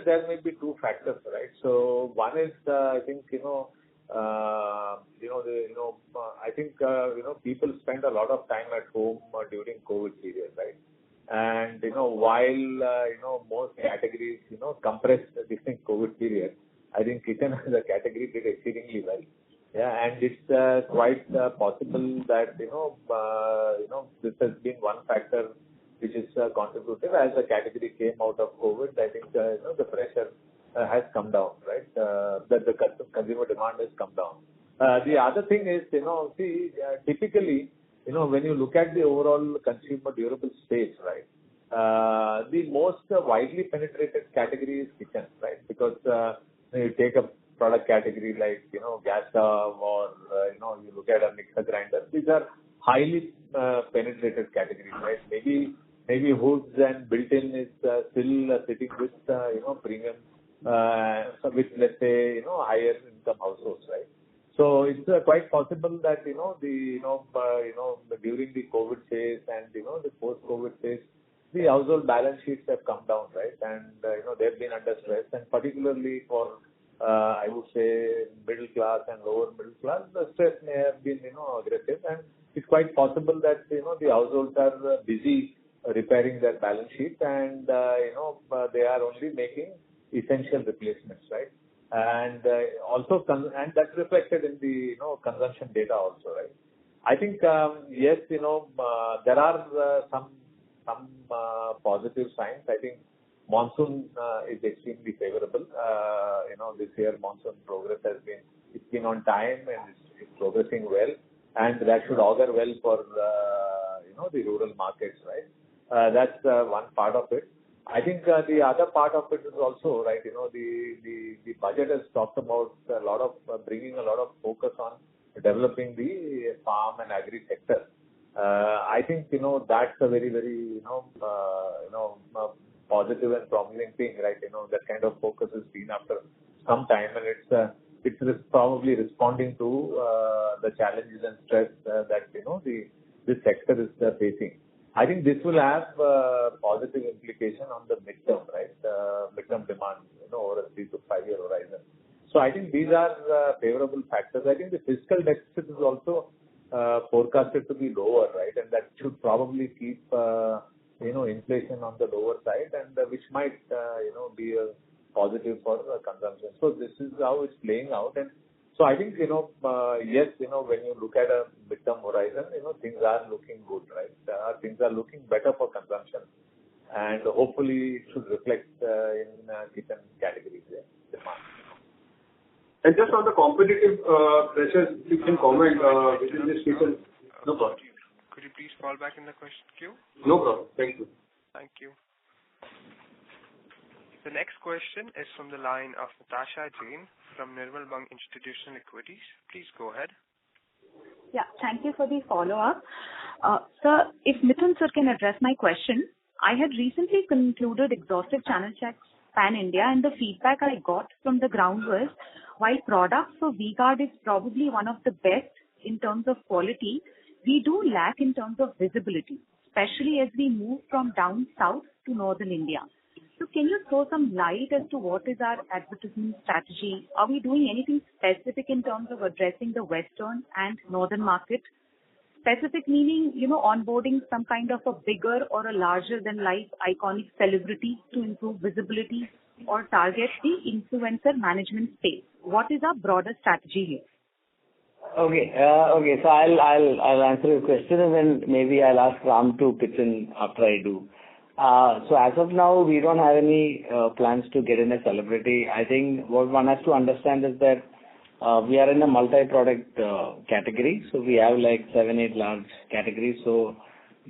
there may be two factors, right? So one is I think I think people spend a lot of time at home during COVID period, right? And while most categories compressed this COVID period, I think kitchen as a category did exceedingly well. Yeah, and it's quite possible that this has been one factor which is contributive. As the category came out of COVID, I think the pressure has come down, right? That the consumer demand has come down. The other thing is, typically, when you look at the overall consumer durable space, right? The most widely penetrated category is kitchen, right? Because you take a product category like, gas stove or, you look at a mixer grinder. These are highly penetrated categories, right? Maybe hoods and built-in is still sitting with, premium, with, let's say, higher income households, right? So it's quite possible that, during the COVID phase and, the post-COVID phase, the household balance sheets have come down, right? And, they've been under stress, and particularly for, I would say, middle class and lower middle class, the stress may have been, aggressive, and it's quite possible that, the households are busy repairing their balance sheet, and, they are only making essential replacements, right? And also, and that's reflected in the, consumption data also, right? I think, yes, there are some positive signs. I think monsoon is extremely favorable. This year monsoon progress it's been on time and it's progressing well, and that should augur well for the rural markets, right? That's one part of it. I think the other part of it is also, right, the budget has talked about a lot of bringing a lot of focus on developing the farm and agri sector. I think, that's a very, very, positive and promising thing, right? That kind of focus is seen after some time, and it's probably responding to the challenges and stress that, this sector is facing. I think this will have positive implication on the midterm, right? Midterm demand, over a 3 to 5 year horizon. So I think these are favorable factors. I think the fiscal deficit is also forecasted to be lower, right? And that should probably keep, inflation on the lower side, and which might, be a positive for consumption. So this is how it's playing out. And so I think, yes, when you look at a midterm horizon, things are looking good, right? Things are looking better for consumption, and hopefully it should reflect in kitchen categories, demand. And just on the competitive pressures, you can comment within this kitchen. No problem. Could you please fall back in the question queue? No problem. Thank you. Thank you. The next question is from the line of Natasha Jain from Nirmal Bang Institutional Equities. Please go ahead. Yeah, thank you for the follow-up. Sir, if Mithun sir can address my question, I had recently concluded exhaustive channel checks pan-India, and the feedback I got from the ground was, while products for V-Guard is probably one of the best in terms of quality, we do lack in terms of visibility, especially as we move from down south to northern India. So can you throw some light as to what is our advertisement strategy? Are we doing anything specific in terms of addressing the western and northern market? Specific meaning, onboarding some kind of a bigger or a larger than life iconic celebrity to improve visibility or target the influencer management space. What is our broader strategy here? Okay. So I'll answer your question, and then maybe I'll ask Ram to pitch in after I do. So as of now, we don't have any plans to get in a celebrity. I think what one has to understand is that we are in a multi-product category. So we have like 7-8 large categories. So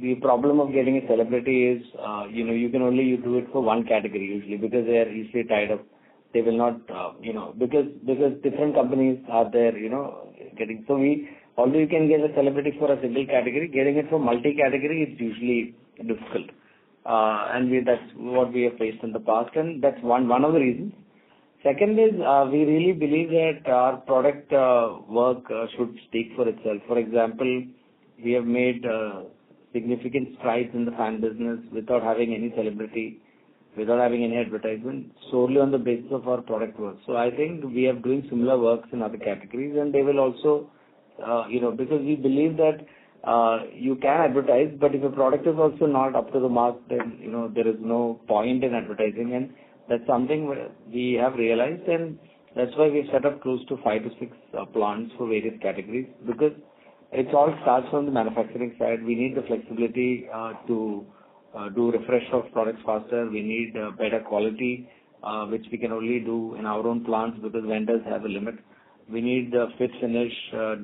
the problem of getting a celebrity is, you can only do it for one category usually, because they are easily tied up. They will not, because different companies are there, getting. So although you can get a celebrity for a single category, getting it for multi-category is usually difficult. And that's what we have faced in the past, and that's one of the reasons. Second is, we really believe that our product work should speak for itself. For example, we have made significant strides in the fan business without having any celebrity, without having any advertisement, solely on the basis of our product work. So I think we are doing similar works in other categories, and they will also, because we believe that you can advertise, but if a product is also not up to the mark, then, there is no point in advertising, and that's something we have realized, and that's why we set up close to 5 to 6 plants for various categories, because it all starts from the manufacturing side. We need the flexibility to do refresh of products faster. We need better quality, which we can only do in our own plants because vendors have a limit. We need the fit finish.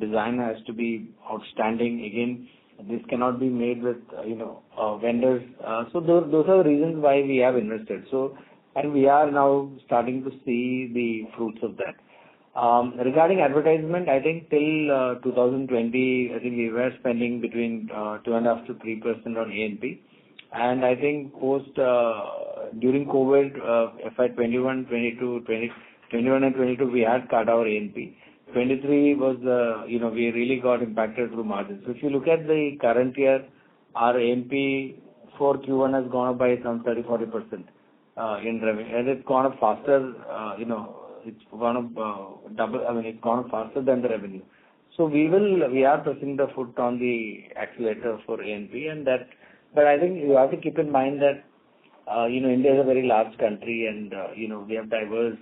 Design has to be outstanding. Again, This cannot be made with, vendors. So those are the reasons why we have invested. So, and we are now starting to see the fruits of that. Regarding advertisement, I think till 2020, I think we were spending between 2.5 to 3% on A&P. And I think during COVID, FY21, 21 and 22, we had cut our A&P. 23 was, we really got impacted through margins. So if you look at the current year, our A&P for Q1 has gone up by some 30-40% in revenue. And it's gone up faster, it's gone up it's gone up faster than the revenue. So we are pressing the foot on the accelerator for A&P, and that, but I think you have to keep in mind that, India is a very large country, and, we have diverse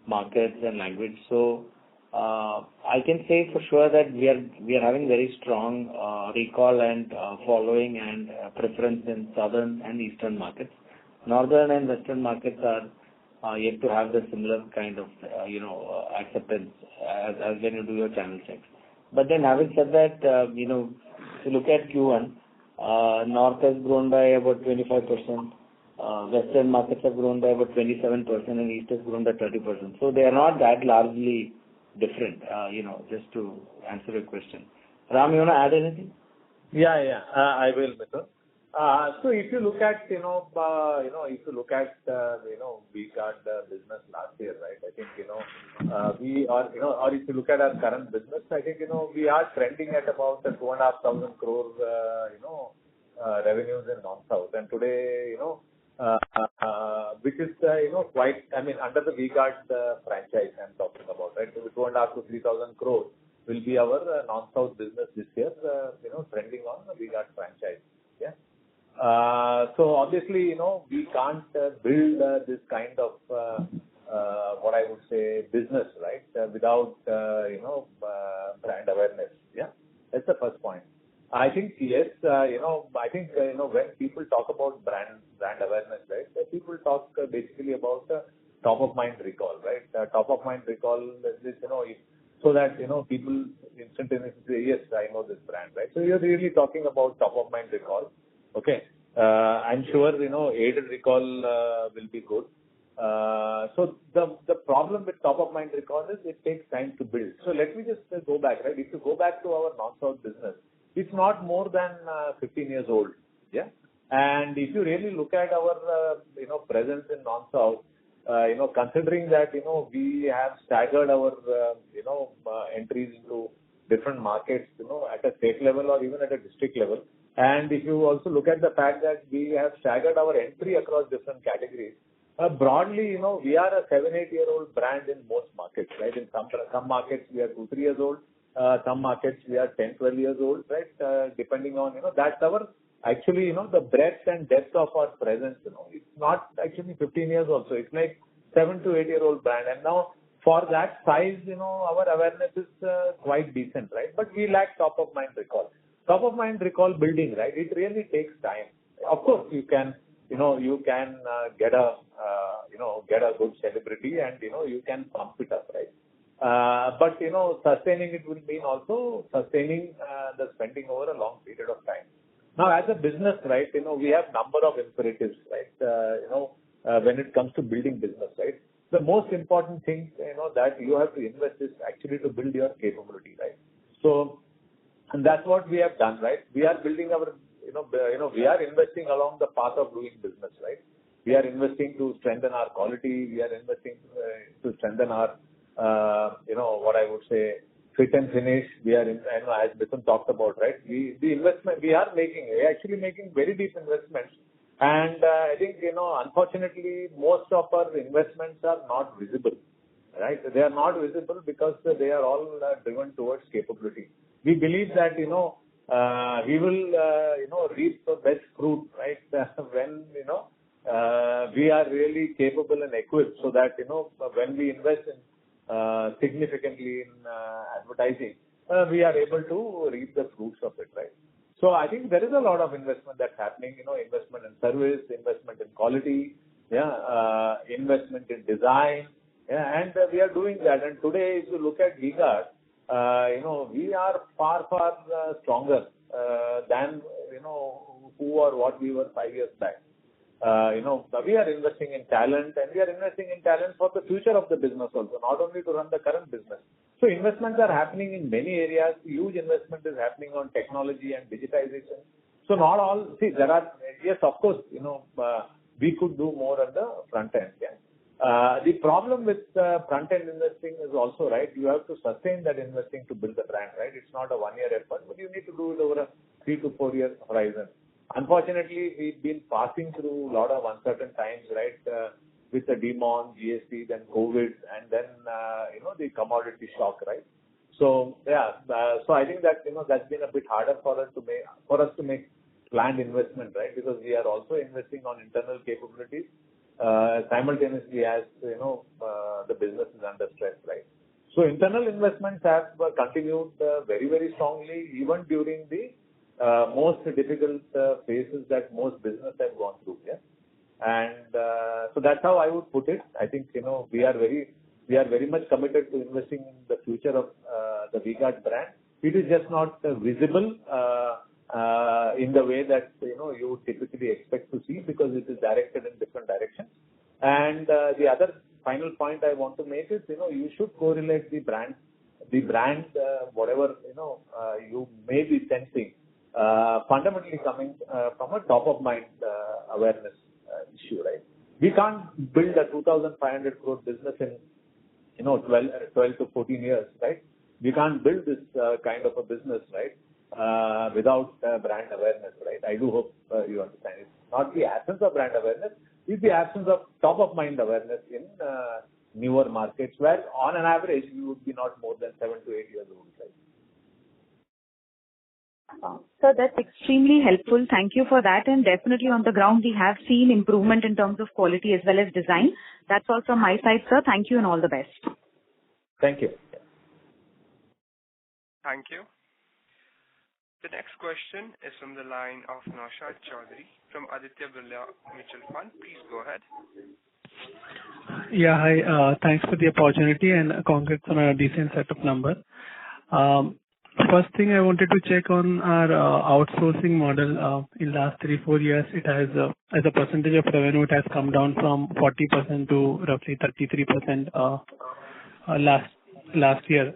markets and language. So, I can say for sure that we are having very strong recall and following and preference in southern and eastern markets. Northern and western markets are yet to have the similar kind of acceptance as when you do your channel checks. But then having said that, if you look at Q1, North has grown by about 25%. Western markets have grown by about 27%, and East has grown by 30%. So they are not that largely different, just to answer your question. Ram, you want to add anything? I will, Mithun. So if you look at, we got the business last year, right? I think, we are, or if you look at our current business, I think, we are trending at about 2,500 crore, revenues in non-South. And today, which is, quite, under the V-Guard franchise I'm talking about, right? So 2,500 to 3,000 crore will be our non-South business this year, trending on the V-Guard franchise. Yeah. So obviously, we can't build this kind of, what I would say, business, right, without, brand awareness. Yeah. That's the first point. I think, yes, I think, when people talk about brand awareness, right, people talk basically about top of mind recall, right? Top of mind recall is, so that, people instantaneously say, yes, I know this brand, right? So you're really talking about top of mind recall. Okay. I'm sure, aided recall will be good. So the problem with top of mind recall is it takes time to build. So let me just go back, right? If you go back to our non-South business, it's not more than 15 years old. Yeah. And if you really look at our, presence in non-South, considering that, we have staggered our, entries into different markets, at a state level or even at a district level. And if you also look at the fact that we have staggered our entry across different categories, broadly, we are a 7-8-year-old brand in most markets, right? In some markets, we are 2-3 years old. Some markets, we are 10-12 years old, right? Depending on, that's our, actually, the breadth and depth of our presence, it's not actually 15 years also. It's like 7 to 8-year-old brand. And now, for that size, our awareness is quite decent, right? But we lack top of mind recall. Top of mind recall building, right? It really takes time. Of course, you can get a good celebrity and, you can pump it up, right? But, sustaining it will mean also sustaining the spending over a long period of time. Now, as a business, right, we have number of imperatives, right? When it comes to building business, right? The most important thing, that you have to invest is actually to build your capability, right? So, and that's what we have done, right? We are building our, we are investing along the path of doing business, right? We are investing to strengthen our quality. We are investing to strengthen our, what I would say, fit and finish. We are, as Mithun talked about, right? The investment we are actually making very deep investments. And I think, unfortunately, most of our investments are not visible, right? They are not visible because they are all driven towards capability. We believe that, we will, reap the best fruit, right? When, we are really capable and equipped so that, when we invest in significantly in advertising, we are able to reap the fruits of it, right? So I think there is a lot of investment that's happening, investment in service, investment in quality, investment in design, and we are doing that. And today, if you look at V-Guard, we are far stronger than who or what we were 5 years back. We are investing in talent, and we are investing in talent for the future of the business also, not only to run the current business. So investments are happening in many areas. Huge investment is happening on technology and digitization. So not all, there are, yes, of course, we could do more on the front end. Yeah. The problem with front end investing is also, right, you have to sustain that investing to build the brand, right? It's not a 1 year effort, but you need to do it over a 3 to 4 year horizon. Unfortunately, we've been passing through a lot of uncertain times, right? With the demon, GST, then COVID, and then, the commodity shock, right? So, yeah, so I think that, that's been a bit harder for us to make planned investment, right? Because we are also investing on internal capabilities, simultaneously as, the business is under stress, right? So internal investments have continued very, very strongly, even during the most difficult phases that most business have gone through. Yeah, and so that's how I would put it. I think we are very much committed to investing in the future of the V-Guard brand. It is just not visible in the way that you would typically expect to see, because it is directed in different directions. And the other final point I want to make is you should correlate the brand, whatever you may be sensing. Fundamentally coming from a top-of-mind awareness issue, right? We can't build a 2,500 crore business in 12 to 14 years, right? We can't build this kind of a business, right, without brand awareness, right? I do hope you understand. It's not the absence of brand awareness, it's the absence of top-of-mind awareness in newer markets, where on an average you would be not more than 7 to 8 years old, right? Sir, that's extremely helpful. Thank you for that. And definitely on the ground, we have seen improvement in terms of quality as well as design. That's all from my side, sir. Thank you and all the best. Thank you. Thank you. The next question is from the line of Naushad Chaudhary from Aditya Birla Mutual Fund. Please go ahead. Yeah, hi. Thanks for the opportunity and congrats on a decent set of numbers. First thing I wanted to check on our outsourcing model. In last 3-4 years, it has, as a percentage of revenue, it has come down from 40% to roughly 33% last year.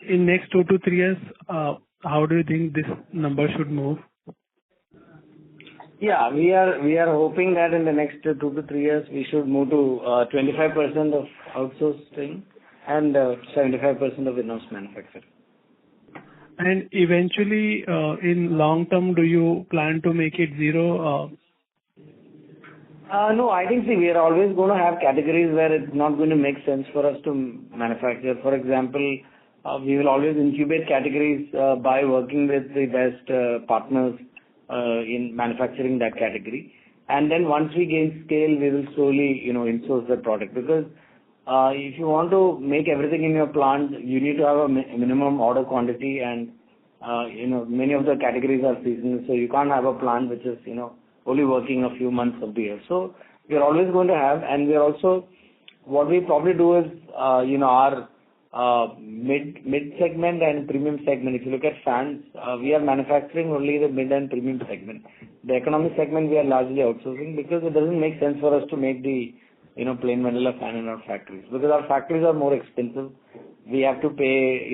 In next 2 to 3 years, how do you think this number should move? Yeah, we are hoping that in the next 2 to 3 years we should move to 25% of outsourcing and 75% of in-house manufacturing. And eventually, in long term, do you plan to make it zero? No, I think we are always going to have categories where it's not going to make sense for us to manufacture. For example, we will always incubate categories by working with the best partners in manufacturing that category. And then once we gain scale, we will slowly, insource the product. Because if you want to make everything in your plant, you need to have a minimum order quantity, and many of the categories are seasonal, so you can't have a plant which is only working a few months of the year. So we are always going to have, and we are also, what we probably do is our mid segment and premium segment. If you look at fans, we are manufacturing only the mid and premium segment. The economic segment we are largely outsourcing, because it doesn't make sense for us to make the plain vanilla fan in our factories, because our factories are more expensive. We have to pay,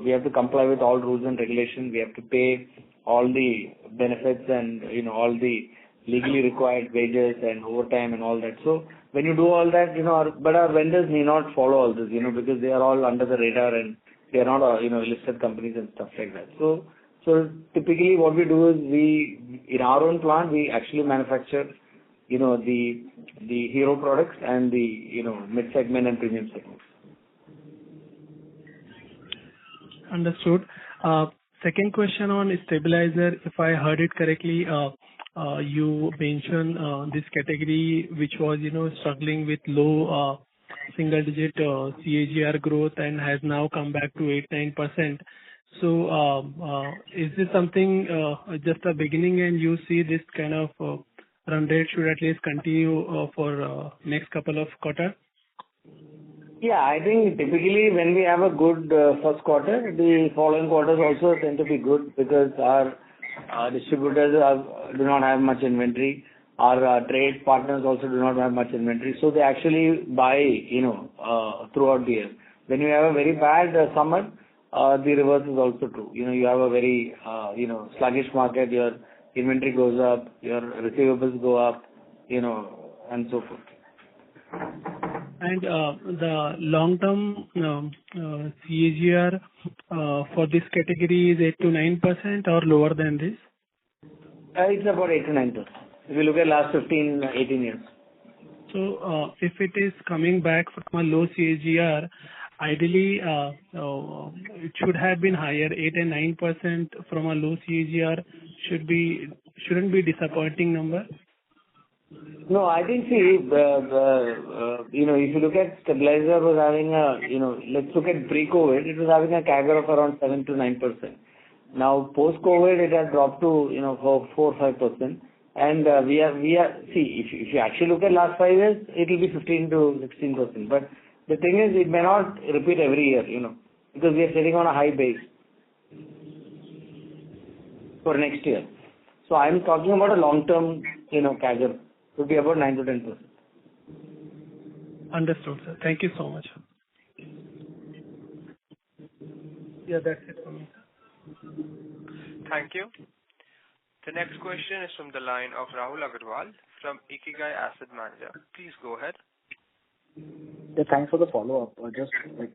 we have to comply with all rules and regulations. We have to pay all the benefits and, all the legally required wages and overtime and all that. So when you do all that, but our vendors may not follow all this, because they are all under the radar and they are not, listed companies and stuff like that. So typically what we do is in our own plant, we actually manufacture the hero products and the mid segment and premium segments. Understood. Second question on stabilizer. If I heard it correctly, you mentioned this category which was struggling with low single digit CAGR growth and has now come back to 8-9%. So is this something just a beginning, and you see this kind of run rate should at least continue for next couple of quarters? Yeah, I think typically when we have a good first quarter, the following quarters also tend to be good because our distributors do not have much inventory. Our trade partners also do not have much inventory, so they actually buy, throughout the year. When you have a very bad summer, the reverse is also true. You have a very, sluggish market, your inventory goes up, your receivables go up, and so forth. And the long-term CAGR for this category is 8 to 9% or lower than this? It's about 8 to 9%. If you look at last 15, 18 years. So if it is coming back from a low CAGR, ideally it should have been higher. 8 and 9% from a low CAGR shouldn't be disappointing number. No, I think, see, if you look at stabilizer was having let's look at pre-COVID, it was having a CAGR of around 7 to 9%. Now, post-COVID, it has dropped to, 4 or 5%. And we are, see, if you actually look at last 5 years, it will be 15 to 16%. But the thing is, it may not repeat every year, because we are sitting on a high base for next year. So I'm talking about a long-term, CAGR. It would be about 9 to 10%. Understood, sir. Thank you so much. Yeah, that's it for me. Thank you. The next question is from the line of Rahul Agarwal from Ikigai Asset Manager. Please go ahead. Yeah, thanks for the follow-up. Just like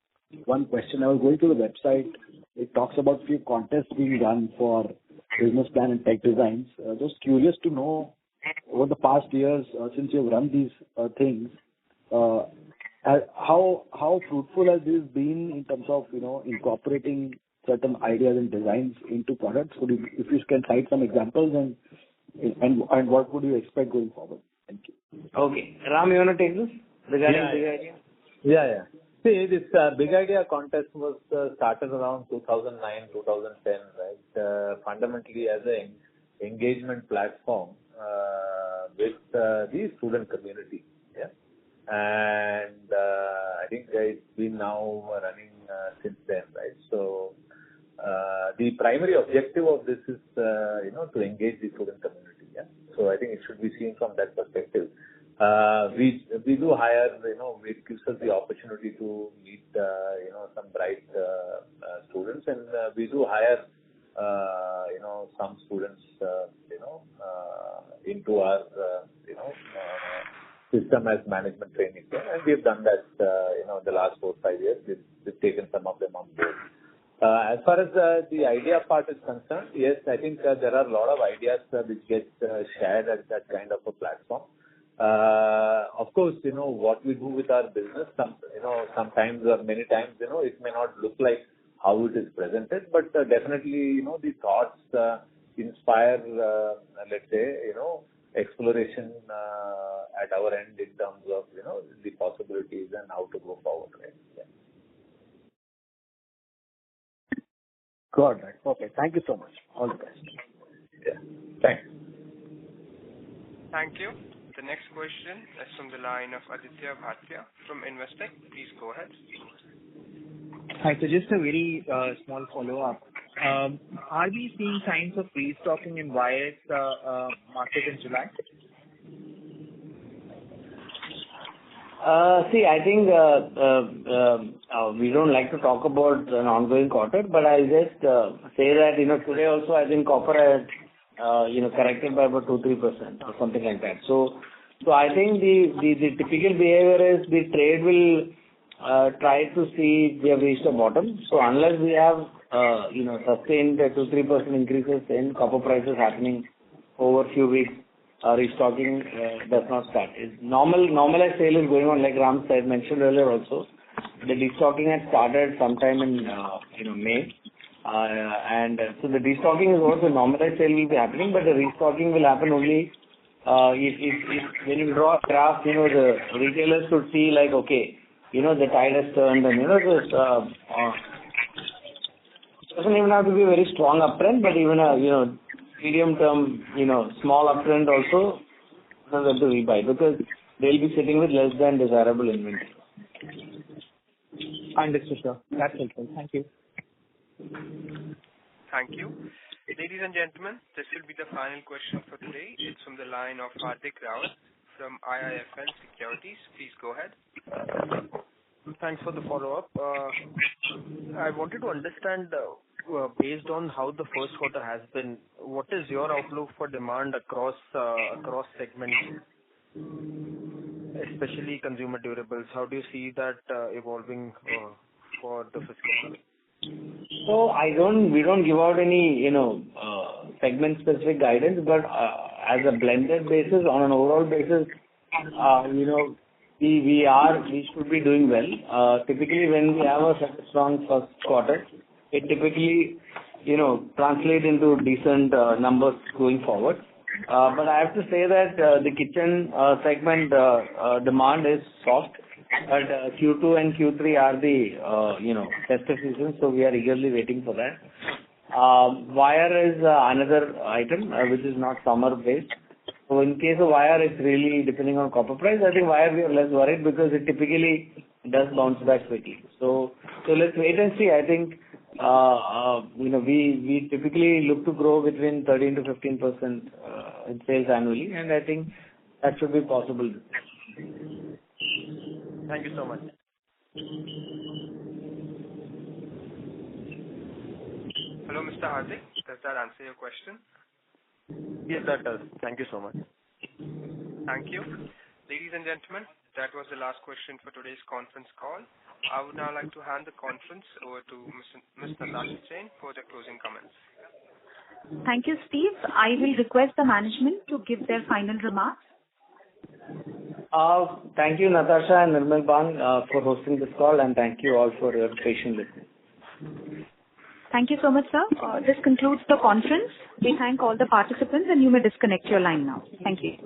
one question. I was going to the website. It talks about few contests being done for business plan and tech designs. Just curious to know, over the past years, since you've run these things, how fruitful has this been in terms of, incorporating certain ideas and designs into products? If you can cite some examples and what would you expect going forward? Thank you. Okay. Ram, you want to take this regarding big idea? Yeah. See, this big idea contest was started around 2009, 2010, right? Fundamentally as an engagement platform with the student community. Yeah. And I think it's been now running since then, right? So the primary objective of this is, to engage the student community. Yeah. So I think it should be seen from that perspective. We do hire, it gives us the opportunity to meet, some bright students, and we do hire, some students, into our, system as management training. And we've done that, the last 4 or 5 years. We've taken some of them on board. As far as the idea part is concerned, yes, I think there are a lot of ideas which get shared at that kind of a platform. Of course, what we do with our business, sometimes or many times, it may not look like how it is presented, but definitely, the thoughts inspire, let's say, exploration at our end in terms of, the possibilities and how to go forward, right? Yeah. Got it. Okay. Thank you so much. All the best. Yeah. Thanks. Thank you. The next question is from the line of Aditya Bhatia from Investec. Please go ahead. Hi, so just a very small follow-up. Are we seeing signs of restocking in wires market in July? See, I think we don't like to talk about an ongoing quarter, but I'll just say that, today also I think copper had, corrected by about 2-3% or something like that. So I think the typical behavior is the trade will try to see if we have reached a bottom. So unless we have, sustained 2-3% increases in copper prices happening over a few weeks, restocking does not start. Normalized sale is going on, like Ram said, mentioned earlier also. The destocking had started sometime in May. And so the destocking is over, the normalized sale will be happening, but the restocking will happen only if when you draw a graph, the retailers should see like, okay, the tide has turned and, this doesn't even have to be a very strong uptrend, but even a, medium term, small uptrend also doesn't have to rebuy because they'll be sitting with less than desirable inventory. Understood, sir. That's helpful. Thank you. Thank you. Ladies and gentlemen, this will be the final question for today. It's from the line of Hardik Rawat from IIFL Securities. Please go ahead. Thanks for the follow-up. I wanted to understand, based on how the first quarter has been, what is your outlook for demand across segments, especially consumer durables? How do you see that evolving for the fiscal year? So we don't give out any, segment-specific guidance, but as a blended basis, on an overall basis, we should be doing well. Typically, when we have a such a strong first quarter, it typically, translate into decent numbers going forward. But I have to say that the kitchen segment demand is soft. But Q2 and Q3 are the festive season, so we are eagerly waiting for that. Wire is another item which is not summer based. So in case of wire, it's really depending on copper price. I think wire we are less worried because it typically does bounce back quickly. So let's wait and see. I think we typically look to grow between 13 to 15% in sales annually, and I think that should be possible. Thank you so much. Hello, Mr. Hardik. Does that answer your question? Yes, that does. Thank you so much. Thank you. Ladies and gentlemen, that was the last question for today's conference call. I would now like to hand the conference over to Ms. Natasha Jain for the closing comments. Thank you, Steve. I will request the management to give their final remarks. Thank you, Natasha and Nirmal Bang, for hosting this call, and thank you all for your patient listening. Thank you so much, sir. This concludes the conference. We thank all the participants, and you may disconnect your line now. Thank you.